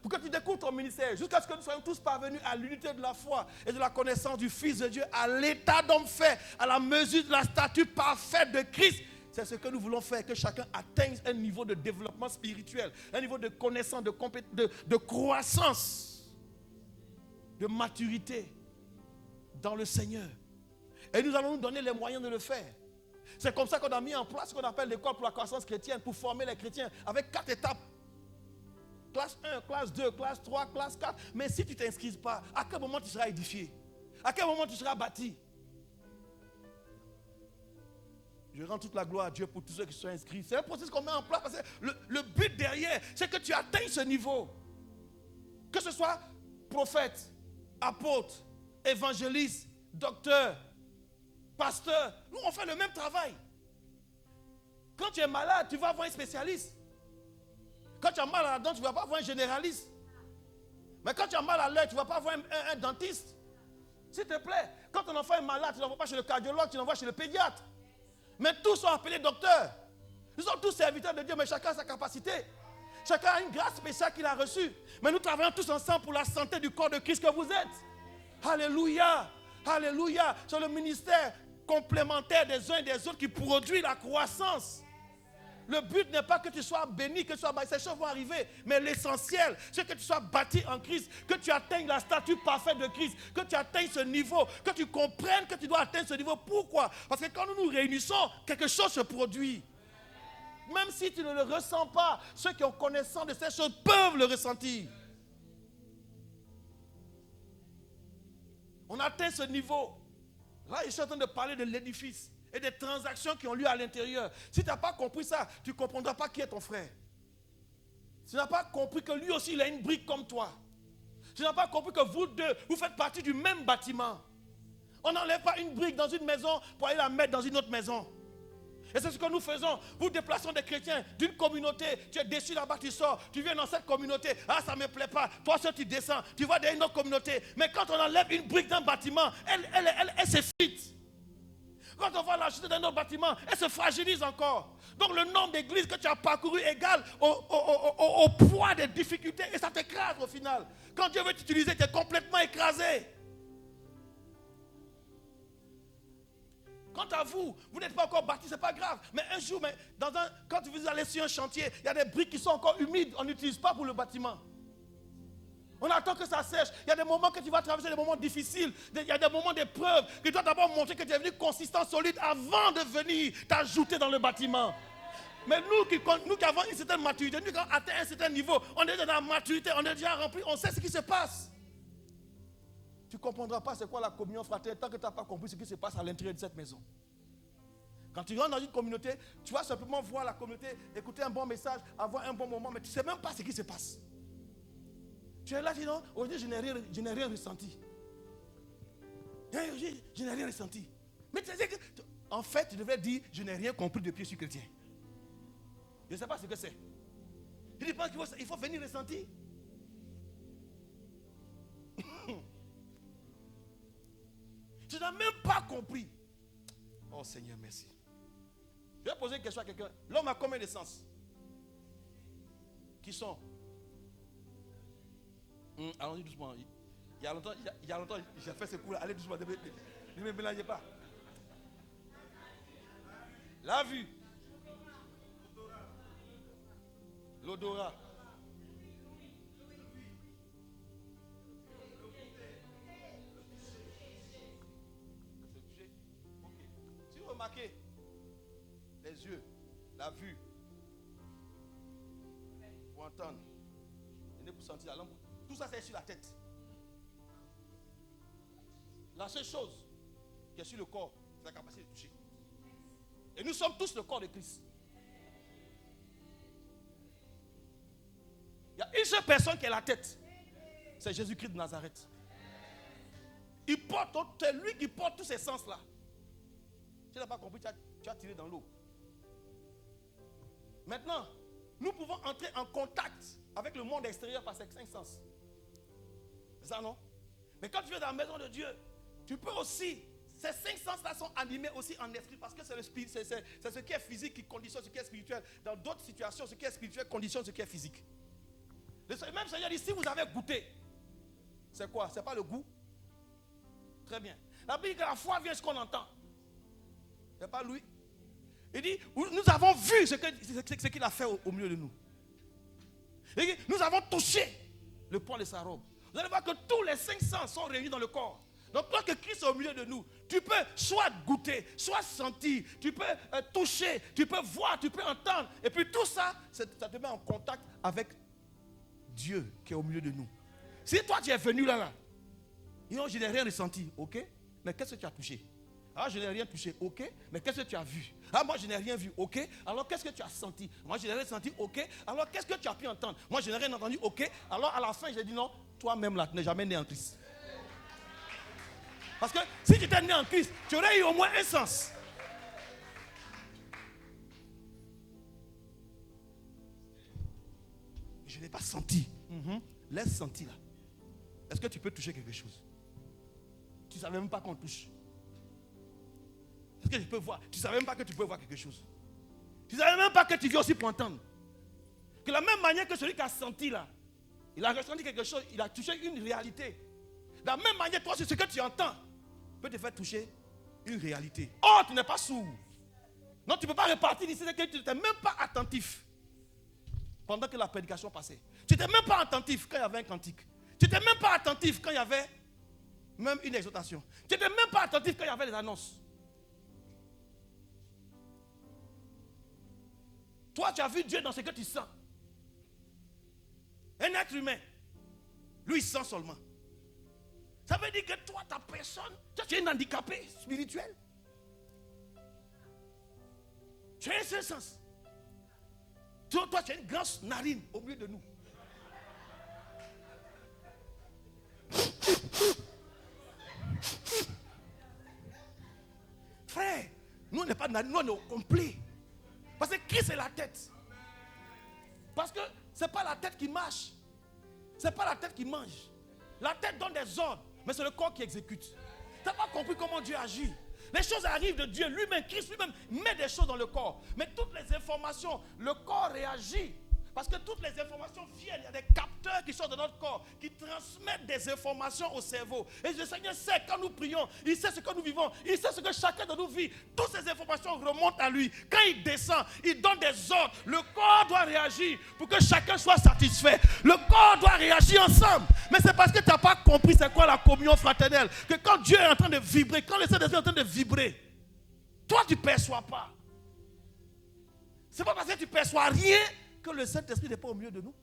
Pour que tu découvres ton ministère, jusqu'à ce que nous soyons tous parvenus à l'unité de la foi et de la connaissance du Fils de Dieu, à l'état d'homme fait, à la mesure de la stature parfaite de Christ. C'est ce que nous voulons faire, que chacun atteigne un niveau de développement spirituel, un niveau de connaissance, de croissance, de maturité dans le Seigneur. Et nous allons nous donner les moyens de le faire. C'est comme ça qu'on a mis en place ce qu'on appelle l'école pour la croissance chrétienne, pour former les chrétiens, avec 4 étapes. Classe 1, classe 2, classe 3, classe 4. Mais si tu ne t'inscris pas, à quel moment tu seras édifié? À quel moment tu seras bâti? Je rends toute la gloire à Dieu pour tous ceux qui sont inscrits. C'est un processus qu'on met en place. Parce que le but derrière, c'est que tu atteignes ce niveau. Que ce soit prophète, apôtre, évangéliste, docteur, pasteur. Nous, on fait le même travail. Quand tu es malade, tu vas voir un spécialiste. Quand tu as mal à la dent, tu ne vas pas voir un généraliste. Mais quand tu as mal à l'œil, tu ne vas pas voir un dentiste. S'il te plaît, quand ton enfant est malade, tu ne l'envoies pas chez le cardiologue, tu l'envoies chez le pédiatre. Mais tous sont appelés docteurs. Nous sommes tous serviteurs de Dieu, mais chacun a sa capacité. Chacun a une grâce spéciale qu'il a reçue. Mais nous travaillons tous ensemble pour la santé du corps de Christ que vous êtes. Alléluia. Alléluia. C'est le ministère complémentaire des uns et des autres qui produit la croissance. Le but n'est pas que tu sois béni, que tu sois bâti. Ces choses vont arriver. Mais l'essentiel, c'est que tu sois bâti en Christ, que tu atteignes la stature parfaite de Christ, que tu atteignes ce niveau, que tu comprennes que tu dois atteindre ce niveau. Pourquoi? Parce que quand nous nous réunissons, quelque chose se produit. Même si tu ne le ressens pas, ceux qui ont connaissance de ces choses peuvent le ressentir. On atteint ce niveau. Là, je suis en train de parler de l'édifice et des transactions qui ont lieu à l'intérieur. Si tu n'as pas compris ça, tu ne comprendras pas qui est ton frère. Si tu n'as pas compris que lui aussi, il a une brique comme toi. Si tu n'as pas compris que vous deux, vous faites partie du même bâtiment. On n'enlève pas une brique dans une maison pour aller la mettre dans une autre maison. Et c'est ce que nous faisons. Nous déplaçons des chrétiens d'une communauté. Tu es déçu là-bas, tu sors. Tu viens dans cette communauté. Ah, ça ne me plaît pas. Toi seul, tu descends. Tu vas dans une autre communauté. Mais quand on enlève une brique d'un bâtiment, elle s'effrite. Quand on va l'acheter dans un autre bâtiment, elle se fragilise encore. Donc le nombre d'églises que tu as parcouru égale au poids des difficultés. Et ça t'écrase au final. Quand Dieu veut t'utiliser, tu es complètement écrasé. Quant à vous, vous n'êtes pas encore bâti, ce n'est pas grave. Mais un jour, quand vous allez sur un chantier, il y a des briques qui sont encore humides. On n'utilise pas pour le bâtiment. On attend que ça sèche. Il y a des moments que tu vas traverser, des moments difficiles. Il y a des moments d'épreuve. Tu dois d'abord montrer que tu es venu consistant, solide avant de venir t'ajouter dans le bâtiment. Mais nous qui avons une certaine maturité, nous qui avons atteint un certain niveau, on est dans la maturité, on est déjà rempli, on sait ce qui se passe. Tu ne comprendras pas c'est quoi la communion fraternelle tant que tu n'as pas compris ce qui se passe à l'intérieur de cette maison. Quand tu rentres dans une communauté, tu vas simplement voir la communauté, écouter un bon message, avoir un bon moment, mais tu ne sais même pas ce qui se passe. Tu es là, tu dis non, aujourd'hui je n'ai rien ressenti. Je n'ai rien ressenti. Mais tu sais que, en fait, tu devrais dire, je n'ai rien compris depuis que je suis chrétien. Je ne sais pas ce que c'est. Il pense qu'il faut venir ressentir. Tu n'as même pas compris. Oh Seigneur, merci. Je vais poser une question à quelqu'un. L'homme a combien de sens? Qui sont? Allons-y doucement. Il y a longtemps, j'ai fait ce coup-là. Allez doucement, ne me mélangez pas. La vue. L'odorat. Si vous remarquez, les yeux, la vue, pour entendre, le nez pour sentir la langue, tout ça c'est sur la tête. La seule chose qui est sur le corps, c'est la capacité de toucher. Et nous sommes tous le corps de Christ. Il y a une seule personne qui est la tête. C'est Jésus-Christ de Nazareth. C'est lui qui porte tous ces sens-là. Tu n'as pas compris, tu as tiré dans l'eau. Maintenant, nous pouvons entrer en contact avec le monde extérieur par ces 5 sens. C'est ça, non? Mais quand tu viens dans la maison de Dieu, tu peux aussi, ces 5 sens-là sont animés aussi en esprit parce que c'est ce qui est physique qui conditionne ce qui est spirituel. Dans d'autres situations, ce qui est spirituel conditionne ce qui est physique. Le même Seigneur dit, si vous avez goûté, c'est quoi? C'est pas le goût? Très bien. La Bible dit que la foi vient ce qu'on entend. C'est pas lui. Il dit, nous avons vu ce qu'il a fait au milieu de nous. Il dit, nous avons touché le poil de sa robe. Vous allez voir que tous les 5 sens sont réunis dans le corps. Donc, toi que Christ est au milieu de nous, tu peux soit goûter, soit sentir, tu peux toucher, tu peux voir, tu peux entendre. Et puis tout ça, ça te met en contact avec Dieu qui est au milieu de nous. Si toi tu es venu là, je n'ai rien ressenti, ok? Mais qu'est-ce que tu as touché? Ah, je n'ai rien touché, ok? Mais qu'est-ce que tu as vu? Ah, moi je n'ai rien vu, ok? Alors qu'est-ce que tu as senti? Moi je n'ai rien senti, ok? Alors qu'est-ce que tu as pu entendre? Moi je n'ai rien entendu, ok? Alors à la fin j'ai dit non, toi-même là, tu n'es jamais né en Christ. Parce que si tu étais né en Christ, tu aurais eu au moins un sens. Je n'ai pas senti. Laisse sentir là. Est-ce que tu peux toucher quelque chose? Tu ne savais même pas qu'on touche. Est-ce que tu peux voir? Tu ne savais même pas que tu peux voir quelque chose. Tu ne savais même pas que tu viens aussi pour entendre. Que la même manière que celui qui a senti là, il a ressenti quelque chose, il a touché une réalité. De la même manière, toi, c'est ce que tu entends peut te faire toucher une réalité. Oh, tu n'es pas sourd. Non, tu ne peux pas repartir d'ici, c'est que tu n'étais même pas attentif pendant que la prédication passait. Tu n'étais même pas attentif quand il y avait un cantique. Tu n'étais même pas attentif quand il y avait même une exhortation. Tu n'étais même pas attentif quand il y avait les annonces. Toi, tu as vu Dieu dans ce que tu sens. Un être humain, lui, il sent seulement. Ça veut dire que toi, ta personne, tu es un handicapé spirituel. Tu as un seul sens. Toi, tu as une grande narine au milieu de nous. Frère, nous, on n'est pas narine, nous, on est au complet. Parce que Christ est la tête. Parce que ce n'est pas la tête qui marche. Ce n'est pas la tête qui mange. La tête donne des ordres, mais c'est le corps qui exécute. Tu n'as pas compris comment Dieu agit. Les choses arrivent de Dieu lui-même. Christ lui-même met des choses dans le corps. Mais toutes les informations, le corps réagit. Parce que toutes les informations viennent. Il y a des capteurs qui sortent de notre corps, qui transmettent des informations au cerveau. Et le Seigneur sait quand nous prions, il sait ce que nous vivons, il sait ce que chacun de nous vit. Toutes ces informations remontent à lui. Quand il descend, il donne des ordres. Le corps doit réagir pour que chacun soit satisfait. Le corps doit réagir ensemble. Mais c'est parce que tu n'as pas compris c'est quoi la communion fraternelle. Que quand Dieu est en train de vibrer, quand le Saint-Esprit est en train de vibrer, toi tu ne perçois pas. C'est pas parce que tu ne perçois rien que le Saint-Esprit n'est pas au milieu de nous.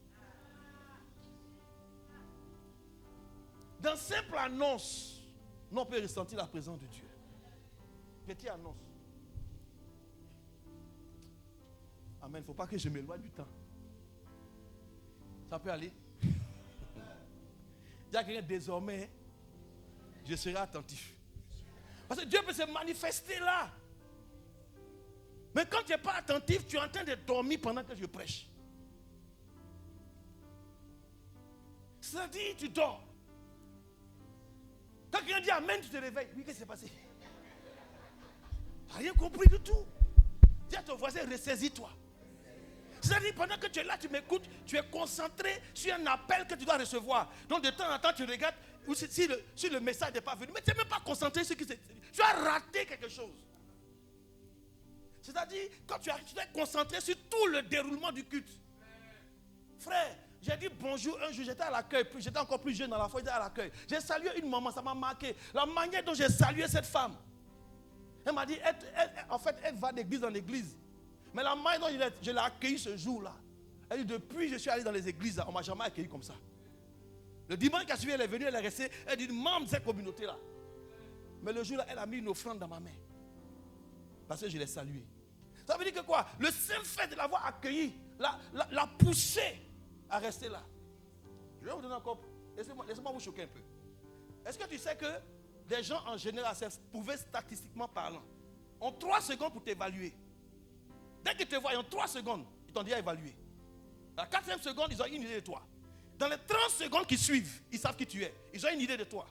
Dans simple annonce, nous on peut ressentir la présence de Dieu. Petite annonce. Amen. Il ne faut pas que je m'éloigne du temps. Ça peut aller. Dis à quelqu'un, désormais, je serai attentif. Parce que Dieu peut se manifester là. Mais quand tu n'es pas attentif, tu es en train de dormir pendant que je prêche. C'est-à-dire, tu dors. Quand quelqu'un dit Amen, tu te réveilles. Oui, qu'est-ce qui s'est passé? Tu n'as rien compris du tout. Dis à ton voisin, ressaisis-toi. C'est-à-dire, pendant que tu es là, tu m'écoutes, tu es concentré sur un appel que tu dois recevoir. Donc, de temps en temps, tu regardes si le message n'est pas venu. Mais tu n'es même pas concentré sur ce qui s'est... Tu as raté quelque chose. C'est-à-dire, quand tu es concentré sur tout le déroulement du culte. Frère, j'ai dit bonjour un jour, j'étais à l'accueil, j'étais encore plus jeune dans la foi, j'étais à l'accueil. J'ai salué une maman, ça m'a marqué. La manière dont j'ai salué cette femme. Elle m'a dit, en fait, elle va d'église en église. Mais la manière dont je l'ai accueillie ce jour-là, elle dit, depuis je suis allé dans les églises, on ne m'a jamais accueilli comme ça. Le dimanche qui a suivi, elle est venue, elle est restée, elle dit, membre de cette communauté-là. Mais le jour-là, elle a mis une offrande dans ma main. Parce que je l'ai saluée. Ça veut dire que quoi? Le seul fait de l'avoir accueilli l'a poussé à rester là. Je vais vous donner encore. Laissez-moi vous choquer un peu. Est-ce que tu sais que des gens en général, pouvaient statistiquement parlant, ont 3 secondes pour t'évaluer. Dès qu'ils te voient en 3 secondes, ils t'ont déjà évalué. La 4e seconde, ils ont une idée de toi. Dans les 30 secondes qui suivent, ils savent qui tu es. Ils ont une idée de toi.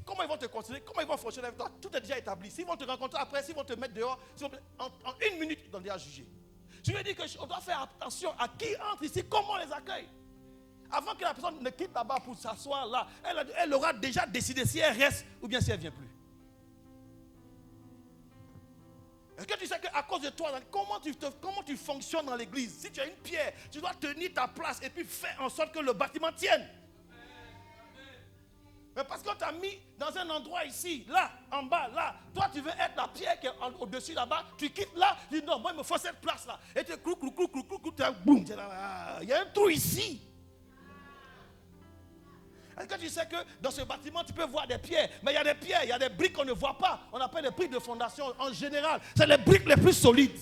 Comment ils vont te considérer, comment ils vont fonctionner avec toi, tout est déjà établi. S'ils vont te rencontrer après, s'ils vont te mettre dehors, en une minute, ils t'ont déjà jugé. Je veux dire qu'on doit faire attention à qui entre ici, comment on les accueille. Avant que la personne ne quitte là-bas pour s'asseoir là, elle aura déjà décidé si elle reste ou bien si elle ne vient plus. Est-ce que tu sais qu'à cause de toi, comment tu fonctionnes dans l'église? Si tu as une pierre, tu dois tenir ta place et puis faire en sorte que le bâtiment tienne. Mais parce qu'on t'a mis dans un endroit ici, là, en bas, là, toi tu veux être la pierre qui est au-dessus là-bas, tu quittes là, tu dis non, moi il me faut cette place là. Et tu clou, boum, il y a un trou ici. Est-ce que tu sais que dans ce bâtiment, tu peux voir des pierres, mais il y a des pierres, il y a des briques qu'on ne voit pas. On appelle les briques de fondation en général. C'est les briques les plus solides.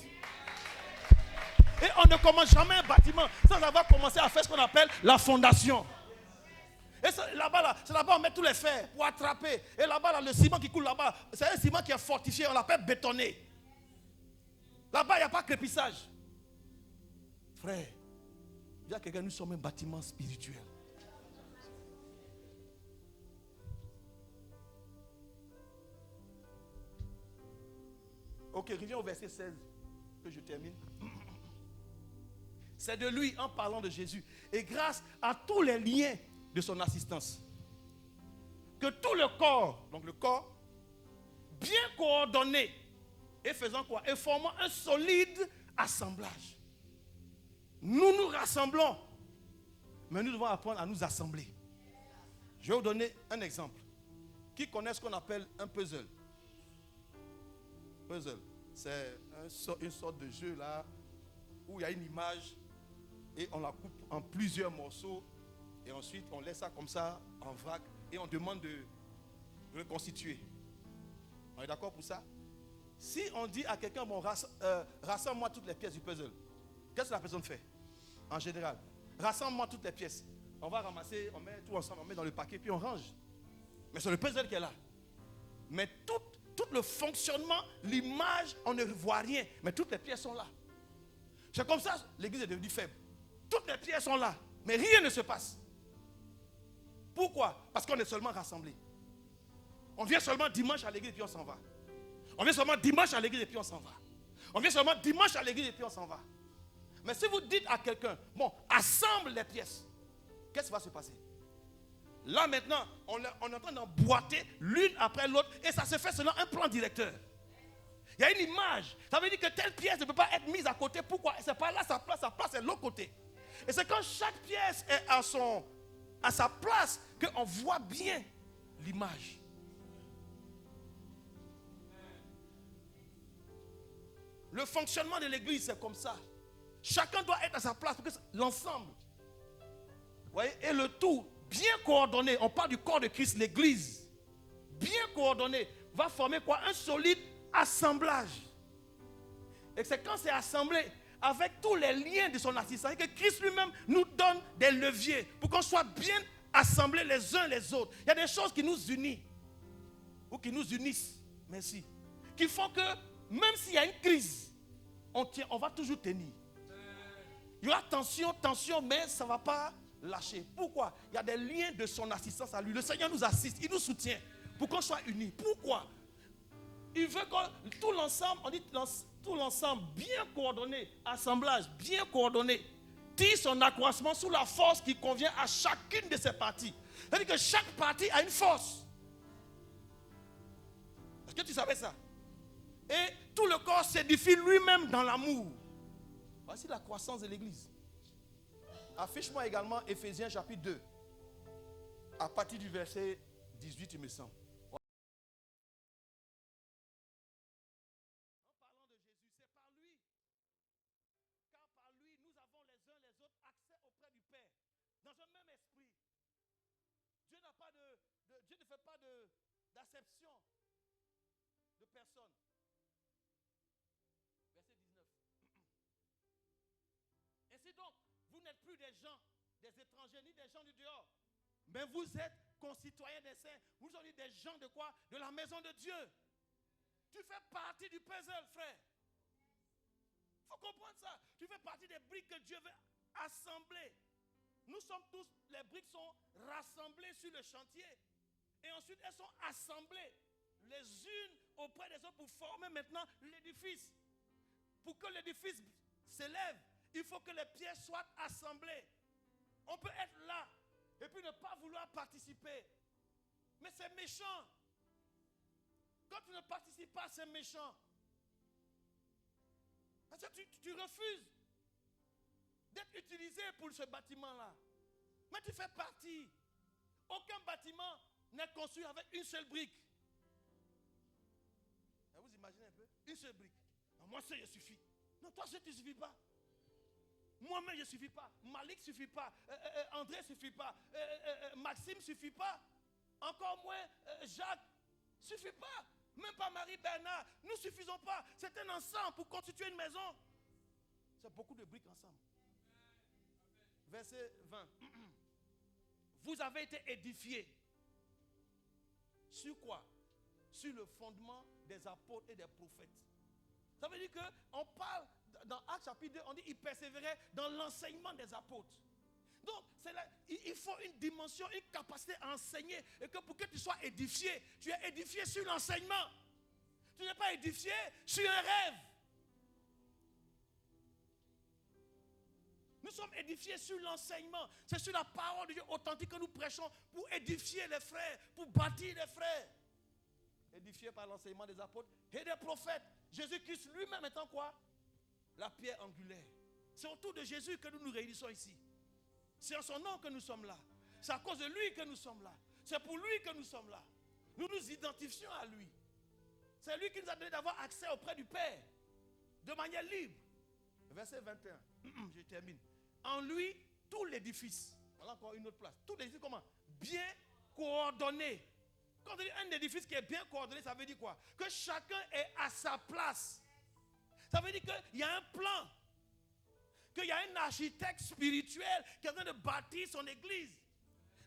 Et on ne commence jamais un bâtiment sans avoir commencé à faire ce qu'on appelle la fondation. Et là-bas, on met tous les fers pour attraper. Et là-bas, là, le ciment qui coule là-bas, c'est un ciment qui est fortifié, on l'appelle bétonné. Là-bas, il n'y a pas de crépissage. Frère, il y a quelqu'un, nous sommes un bâtiment spirituel. Ok, reviens au verset 16, que je termine. C'est de lui, en parlant de Jésus, et grâce à tous les liens de son assistance, que tout le corps, donc le corps, bien coordonné, et faisant quoi? Et formant un solide assemblage. Nous nous rassemblons, mais nous devons apprendre à nous assembler. Je vais vous donner un exemple. Qui connaît ce qu'on appelle un puzzle? Puzzle, c'est une sorte de jeu là, où il y a une image, et on la coupe en plusieurs morceaux, et ensuite on laisse ça comme ça, en vrac, et on demande de reconstituer. On est d'accord pour ça? Si on dit à quelqu'un, bon, rassemble-moi toutes les pièces du puzzle, qu'est-ce que la personne fait? En général, rassemble-moi toutes les pièces. On va ramasser, on met tout ensemble, on met dans le paquet, puis on range. Mais c'est le puzzle qui est là. Mais tout le fonctionnement, l'image, on ne voit rien. Mais toutes les pièces sont là. C'est comme ça, l'église est devenue faible. Toutes les pièces sont là, mais rien ne se passe. Pourquoi? Parce qu'on est seulement rassemblés. On vient seulement dimanche à l'église et puis on s'en va. On vient seulement dimanche à l'église et puis on s'en va. On vient seulement dimanche à l'église et puis on s'en va. Mais si vous dites à quelqu'un, bon, assemble les pièces, qu'est-ce qui va se passer? Là maintenant, on est en train d'emboîter l'une après l'autre et ça se fait selon un plan directeur. Il y a une image. Ça veut dire que telle pièce ne peut pas être mise à côté. Pourquoi? C'est pas là sa place est de l'autre côté. Et c'est quand chaque pièce est à sa place qu'on voit bien l'image. Le fonctionnement de l'église, c'est comme ça. Chacun doit être à sa place parce que l'ensemble. Vous voyez? Et le tout, bien coordonné, on parle du corps de Christ, l'église, bien coordonné, va former quoi? Un solide assemblage. Et c'est quand c'est assemblé avec tous les liens de son assistance que Christ lui-même nous donne des leviers pour qu'on soit bien assemblés les uns les autres. Il y a des choses qui nous unissent ou qui nous unissent, merci, qui font que même s'il y a une crise, on va toujours tenir. Il y aura tension, mais ça ne va pas lâcher. Pourquoi? Il y a des liens de son assistance à lui. Le Seigneur nous assiste, il nous soutient pour qu'on soit unis. Pourquoi? Il veut que tout l'ensemble, on dit tout l'ensemble bien coordonné, assemblage bien coordonné, tire son accroissement sous la force qui convient à chacune de ses parties. C'est-à-dire que chaque partie a une force. Est-ce que tu savais ça? Et tout le corps s'édifie lui-même dans l'amour. Voici la croissance de l'église. Affiche-moi également Éphésiens chapitre 2, à partir du verset 18, il me semble. Dieu ne fait pas d'acception de personne. Verset 19. Ainsi donc, vous n'êtes plus des gens, des étrangers, ni des gens du dehors. Mais vous êtes concitoyens des saints. Vous êtes des gens de quoi? De la maison de Dieu. Tu fais partie du puzzle, frère. Il faut comprendre ça. Tu fais partie des briques que Dieu veut assembler. nous sommes tous, les briques sont rassemblées sur le chantier. Et ensuite, elles sont assemblées les unes auprès des autres pour former maintenant l'édifice. Pour que l'édifice s'élève, il faut que les pièces soient assemblées. On peut être là et puis ne pas vouloir participer. Mais c'est méchant. Quand tu ne participes pas, c'est méchant. Parce que tu refuses d'être utilisé pour ce bâtiment-là. Mais tu fais partie. Aucun bâtiment n'est construit avec une seule brique. Vous imaginez un peu? Une seule brique. Non, moi, ça, je suffis. Non, toi, ça, tu ne suffis pas. Moi-même, je ne suffis pas. Malik ne suffit pas. André ne suffit pas. Maxime ne suffit pas. Encore moins Jacques ne suffit pas. Même pas Marie-Bernard. Nous ne suffisons pas. C'est un ensemble pour constituer une maison. C'est beaucoup de briques ensemble. Verset 20. Vous avez été édifiés. Sur quoi? Sur le fondement des apôtres et des prophètes. Ça veut dire qu'on parle, dans Actes chapitre 2, on dit qu'ils persévéraient dans l'enseignement des apôtres. Donc, il faut une dimension, une capacité à enseigner. Et que pour que tu sois édifié, tu es édifié sur l'enseignement. Tu n'es pas édifié sur un rêve. Nous sommes édifiés sur l'enseignement. C'est sur la parole de Dieu authentique que nous prêchons pour édifier les frères, pour bâtir les frères. Édifié par l'enseignement des apôtres et des prophètes. Jésus-Christ lui-même étant quoi? La pierre angulaire. C'est autour de Jésus que nous nous réunissons ici. C'est en son nom que nous sommes là. C'est à cause de lui que nous sommes là. C'est pour lui que nous sommes là. Nous nous identifions à lui. C'est lui qui nous a donné d'avoir accès auprès du Père de manière libre. Verset 21. Je termine. En lui, tout l'édifice. Voilà encore une autre place. Tout l'édifice comment? Bien coordonné. Quand on dit un édifice qui est bien coordonné, ça veut dire quoi? Que chacun est à sa place. Ça veut dire qu'il y a un plan. Qu'il y a un architecte spirituel qui est en train de bâtir son église.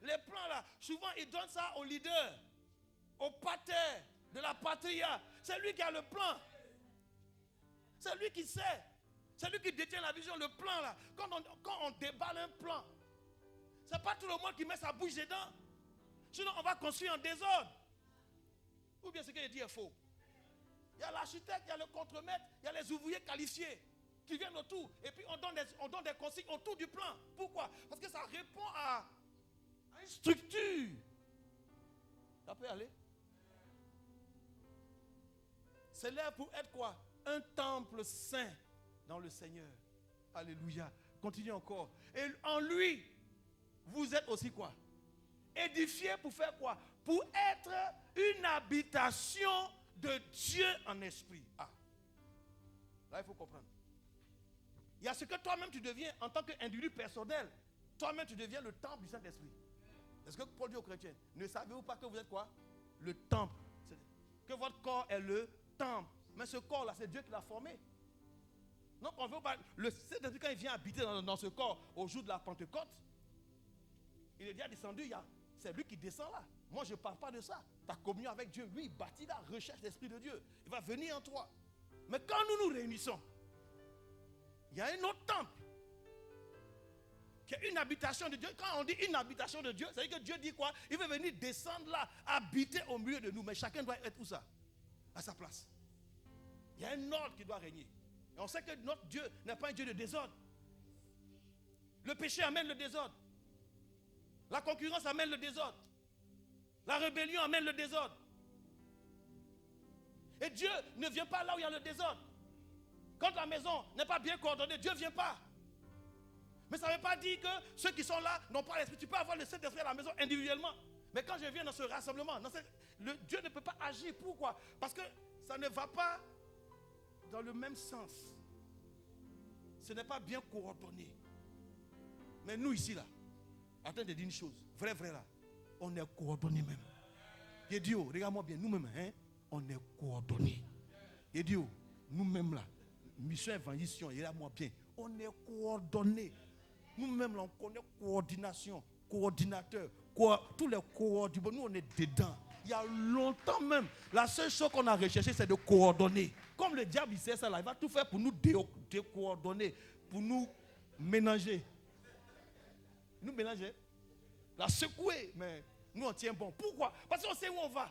Les plans là, souvent il donne ça au leader, au pater de la patria. C'est lui qui a le plan. C'est lui qui sait. C'est lui qui détient la vision, le plan là. Quand on déballe un plan, c'est pas tout le monde qui met sa bouche dedans. Sinon on va construire en désordre. Ou bien ce que je dis est faux. Il y a l'architecte, il y a le contremaître, il y a les ouvriers qualifiés qui viennent autour. Et puis on donne des consignes autour du plan. Pourquoi? Parce que ça répond à une structure. Ça peut aller. C'est là pour être quoi? Un temple saint dans le Seigneur. Alléluia. Continue encore. Et en lui, vous êtes aussi quoi? Édifiés pour faire quoi? Pour être une habitation de Dieu en esprit. Ah. Là, il faut comprendre. Il y a ce que toi-même tu deviens en tant qu'individu personnel. Toi-même tu deviens le temple du Saint-Esprit. Est-ce que Paul dit aux chrétiens, ne savez-vous pas que vous êtes quoi? Le temple. Que votre corps est le temple. Mais ce corps-là, c'est Dieu qui l'a formé. Donc on veut pas. Le Saint-Esprit, quand il vient habiter dans ce corps au jour de la Pentecôte, il est déjà descendu, c'est lui qui descend là. Moi, je ne parle pas de ça. Ta communion avec Dieu, lui, il bâtit la recherche l'Esprit de Dieu. Il va venir en toi. Mais quand nous nous réunissons, il y a un autre temple qui est une habitation de Dieu. Quand on dit une habitation de Dieu, ça veut dire que Dieu dit quoi? Il veut venir descendre là, habiter au milieu de nous. Mais chacun doit être où ça? À sa place. Il y a un ordre qui doit régner. Et on sait que notre Dieu n'est pas un Dieu de désordre. Le péché amène le désordre. La concurrence amène le désordre. La rébellion amène le désordre. Et Dieu ne vient pas là où il y a le désordre. Quand la maison n'est pas bien coordonnée, Dieu ne vient pas. Mais ça ne veut pas dire que ceux qui sont là n'ont pas l'esprit. Tu peux avoir le Saint-Esprit à la maison individuellement. Mais quand je viens dans ce rassemblement, Dieu ne peut pas agir. Pourquoi? Parce que ça ne va pas dans le même sens. Ce n'est pas bien coordonné. Mais nous ici là, attends de dire une chose. Vrai là. On est coordonnés même. Et Dieu, regarde-moi bien, nous-mêmes, hein, on est coordonnés. Et Dieu, nous-mêmes là, mission évangélisation, regarde-moi bien, on est coordonnés. Nous-mêmes là, on connaît coordination, coordinateur, tous les coordinateurs, nous on est dedans. Il y a longtemps même, la seule chose qu'on a recherché, c'est de coordonner. Comme le diable, il sait ça là, il va tout faire pour nous décoordonner, pour nous ménager. nous mélanger, la secouer, mais nous on tient bon. Pourquoi? Parce qu'on sait où on va.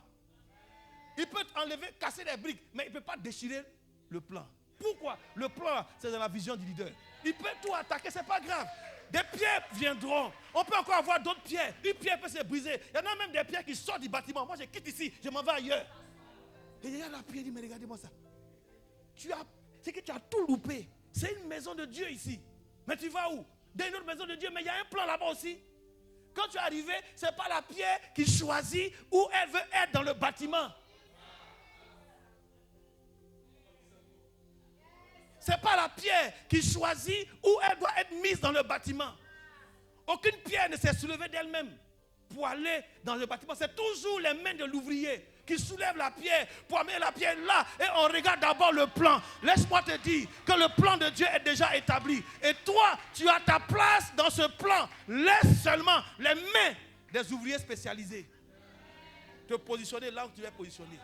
Il peut enlever, casser les briques, mais il ne peut pas déchirer le plan. Pourquoi? Le plan, c'est dans la vision du leader. Il peut tout attaquer, ce n'est pas grave. Des pierres viendront. On peut encore avoir d'autres pierres. Une pierre peut se briser. Il y en a même des pierres qui sortent du bâtiment. Moi, je quitte ici, je m'en vais ailleurs. Et il y a la pierre, il dit, mais regardez-moi ça. C'est que tu as tout loupé. C'est une maison de Dieu ici. Mais tu vas où? Dans une autre maison de Dieu, mais il y a un plan là-bas aussi. Quand tu es arrivé, ce n'est pas la pierre qui choisit où elle veut être dans le bâtiment. Ce n'est pas la pierre qui choisit où elle doit être mise dans le bâtiment. Aucune pierre ne s'est soulevée d'elle-même pour aller dans le bâtiment. C'est toujours les mains de l'ouvrier qui soulèvent la pierre pour amener la pierre là. Et on regarde d'abord le plan. Laisse-moi te dire que le plan de Dieu est déjà établi. Et toi, tu as ta place dans ce plan. Laisse seulement les mains des ouvriers spécialisés te positionner là où tu es positionné.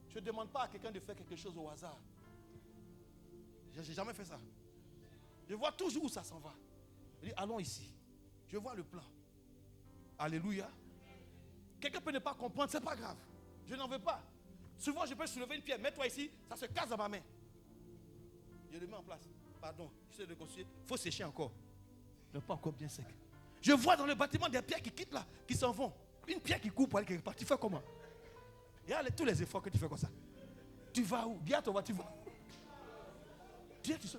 Je ne demande pas à quelqu'un de faire quelque chose au hasard. Je n'ai jamais fait ça. Je vois toujours où ça s'en va. Je dis, allons ici. Je vois le plan. Alléluia. Quelqu'un peut ne pas comprendre, ce n'est pas grave. Je n'en veux pas. Souvent, je peux soulever une pierre. Mets-toi ici, ça se casse dans ma main. Je le mets en place. Pardon, je sais le construire. Il faut sécher encore. Ne pas encore bien sec. Je vois dans le bâtiment des pierres qui quittent là, qui s'en vont. Une pierre qui coupe pour aller quelque part. Tu fais comment? Il y a tous les efforts que tu fais comme ça. Tu vas où? Dis à toi, tu vas où? Dis, tu sais.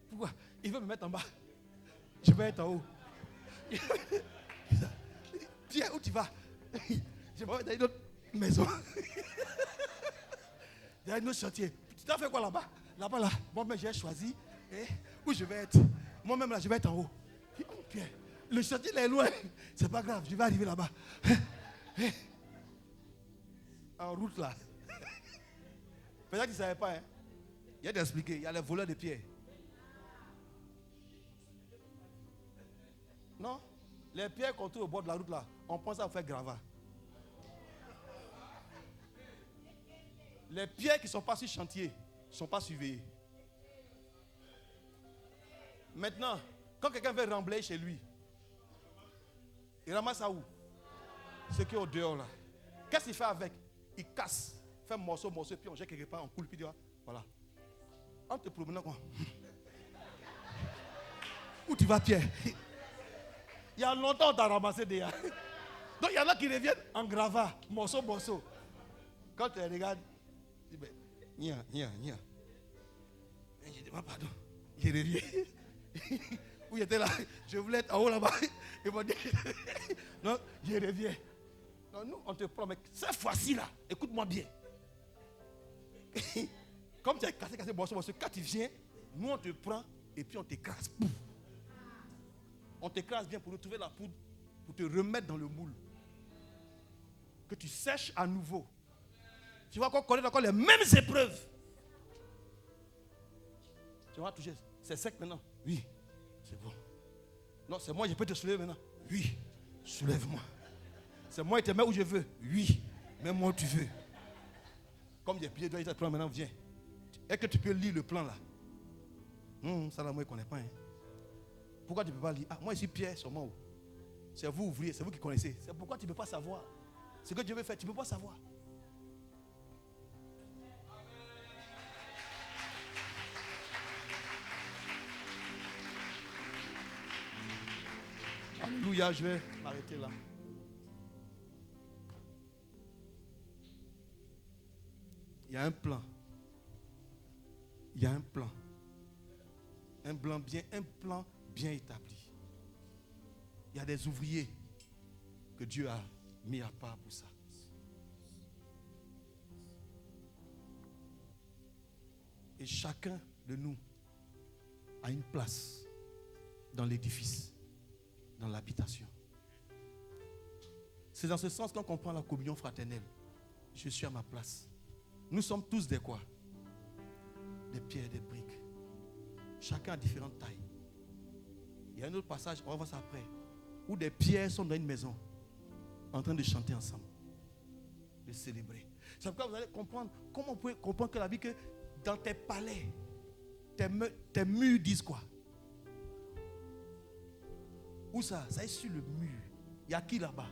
Pourquoi? Il veut me mettre en bas. Je vais être en haut. Pierre, où tu vas? Je vais dans une autre maison. Il y a un autre chantier. Tu t'as fait quoi là-bas? Là-bas, là. Moi-même, j'ai choisi où je vais être. Moi-même, là, je vais être en haut. Oh, Pierre, le chantier, là, est loin. C'est pas grave, je vais arriver là-bas. En route, là. Peut-être que tu ne savais pas. Il y a d'expliquer. Il y a les voleurs de pierres. Non? Les pierres qu'on trouve au bord de la route, là, on pense à faire gravat. Les pierres qui ne sont pas sur chantier ne sont pas surveillées. Maintenant, quand quelqu'un veut remblayer chez lui, il ramasse ça où? Ce qui est au dehors là. Qu'est-ce qu'il fait avec? Il casse, fait un morceau, puis on jette quelque part, on coule, puis voilà. En te promenant quoi? Où tu vas, Pierre? Il y a longtemps on t'a ramassé déjà. Donc il y en a qui reviennent en gravat, morceau. Quand tu regardes, tu dis, ben, nia. Et je dis, pardon, je reviens. Où j'étais là, je voulais être en haut là-bas. Ils m'ont dit, non, je reviens. Non, nous, on te prend, mais cette fois-ci là, écoute-moi bien. Comme tu as cassé, morceau, quand tu viens, nous on te prend et puis on t'écrase. On t'écrase bien pour retrouver la poudre, pour te remettre dans le moule. Que tu sèches à nouveau. Tu vas encore connaître encore les mêmes épreuves. Tu vas toucher. C'est sec maintenant? Oui, c'est bon. Non, c'est moi, je peux te soulever maintenant? Oui, soulève-moi. C'est moi, je te mets où je veux? Oui, mets-moi où tu veux. Comme des pieds, tu te prends maintenant, viens. Est-ce que tu peux lire le plan là? Ça là, moi, je ne connais pas. Pourquoi tu ne peux pas lire? Ah, moi, ici, Pierre, sur moi. C'est vous, ouvrier, c'est vous qui connaissez. C'est pourquoi tu ne peux pas savoir. Ce que Dieu veut faire, tu ne peux pas savoir. Alléluia, je vais m'arrêter là. Il y a un plan. Il y a un plan. Un plan bien établi. Il y a des ouvriers que Dieu a mis à part pour ça. Et chacun de nous a une place dans l'édifice, dans l'habitation. C'est dans ce sens qu'on comprend la communion fraternelle. Je suis à ma place. Nous sommes tous des quoi? Des pierres, des briques. Chacun a différentes tailles. Il y a un autre passage, on va voir ça après, où des pierres sont dans une maison, en train de chanter ensemble, de célébrer. C'est pourquoi vous allez comprendre, comment on peut comprendre que la vie, que dans tes palais, tes tes murs disent quoi? Où ça? Ça est sur le mur. Il y a qui là-bas?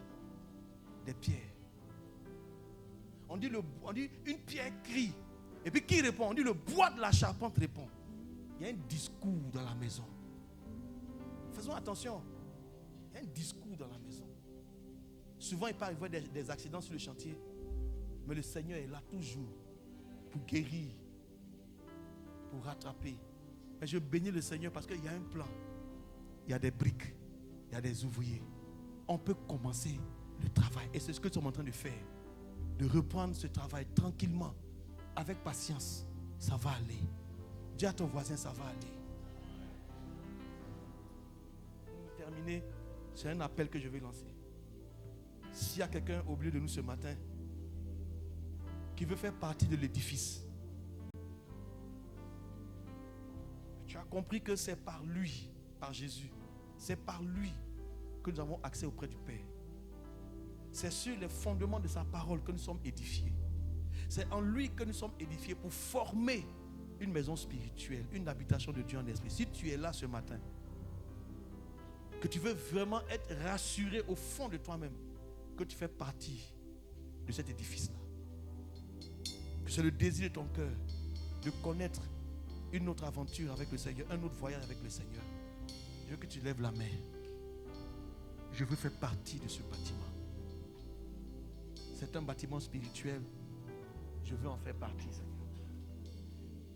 Des pierres. On dit une pierre crie. Et puis qui répond? On dit le bois de la charpente répond. Il y a un discours dans la maison. Faisons attention. Il y a un discours dans la maison. Souvent, il peut arriver des accidents sur le chantier. Mais le Seigneur est là toujours pour guérir, pour rattraper. Mais je bénis le Seigneur parce qu'il y a un plan. Il y a des briques. Il y a des ouvriers. On peut commencer le travail. Et c'est ce que nous sommes en train de faire. De reprendre ce travail tranquillement, avec patience. Ça va aller. Dis à ton voisin, ça va aller. Pour terminer, c'est un appel que je vais lancer. S'il y a quelqu'un au milieu de nous ce matin qui veut faire partie de l'édifice, tu as compris que c'est par lui, par Jésus, c'est par lui que nous avons accès auprès du Père. C'est sur les fondements de sa parole que nous sommes édifiés. C'est en lui que nous sommes édifiés pour former une maison spirituelle, une habitation de Dieu en esprit. Si tu es là ce matin, que tu veux vraiment être rassuré au fond de toi-même, que tu fais partie de cet édifice-là. Que c'est le désir de ton cœur de connaître une autre aventure avec le Seigneur, un autre voyage avec le Seigneur. Je veux que tu lèves la main. Je veux faire partie de ce bâtiment. C'est un bâtiment spirituel. Je veux en faire partie, Seigneur.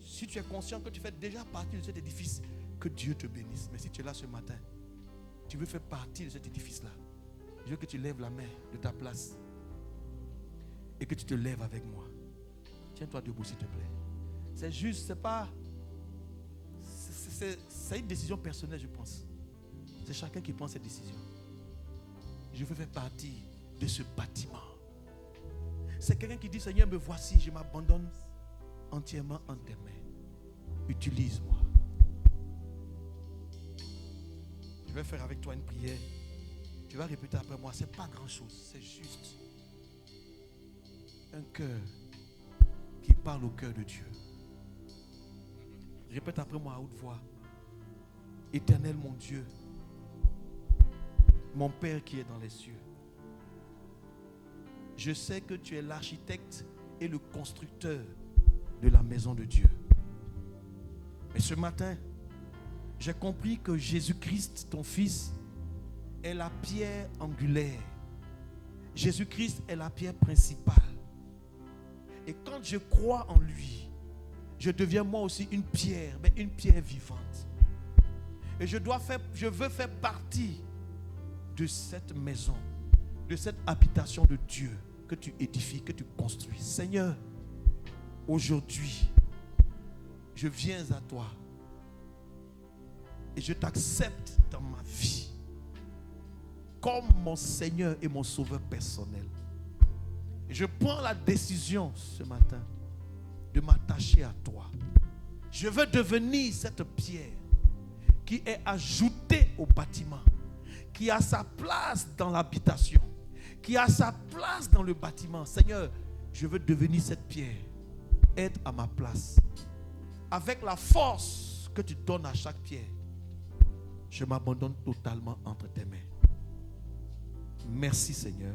Si tu es conscient que tu fais déjà partie de cet édifice, que Dieu te bénisse. Mais si tu es là ce matin, tu veux faire partie de cet édifice-là, je veux que tu lèves la main de ta place et que tu te lèves avec moi. Tiens-toi debout, s'il te plaît. C'est juste, c'est pas... C'est une décision personnelle, je pense. C'est chacun qui prend cette décision. Je veux faire partie de ce bâtiment. C'est quelqu'un qui dit, Seigneur, me voici, je m'abandonne entièrement en tes mains. Utilise-moi. Je vais faire avec toi une prière. Tu vas répéter après moi. Ce n'est pas grand-chose. C'est juste un cœur qui parle au cœur de Dieu. Répète après moi à haute voix. Éternel mon Dieu, mon Père qui est dans les cieux, je sais que tu es l'architecte et le constructeur de la maison de Dieu. Mais ce matin, j'ai compris que Jésus-Christ, ton Fils, est la pierre angulaire. Jésus-Christ est la pierre principale. Et quand je crois en lui, je deviens moi aussi une pierre, mais une pierre vivante. Et je veux faire partie de cette maison, de cette habitation de Dieu que tu édifies, que tu construis. Seigneur, aujourd'hui, je viens à toi et je t'accepte dans ma vie comme mon Seigneur et mon Sauveur personnel. Et je prends la décision ce matin de m'attacher à toi. Je veux devenir cette pierre qui est ajoutée au bâtiment, qui a sa place dans l'habitation, qui a sa place dans le bâtiment. Seigneur, je veux devenir cette pierre, être à ma place. Avec la force que tu donnes à chaque pierre, je m'abandonne totalement entre tes mains. Merci Seigneur.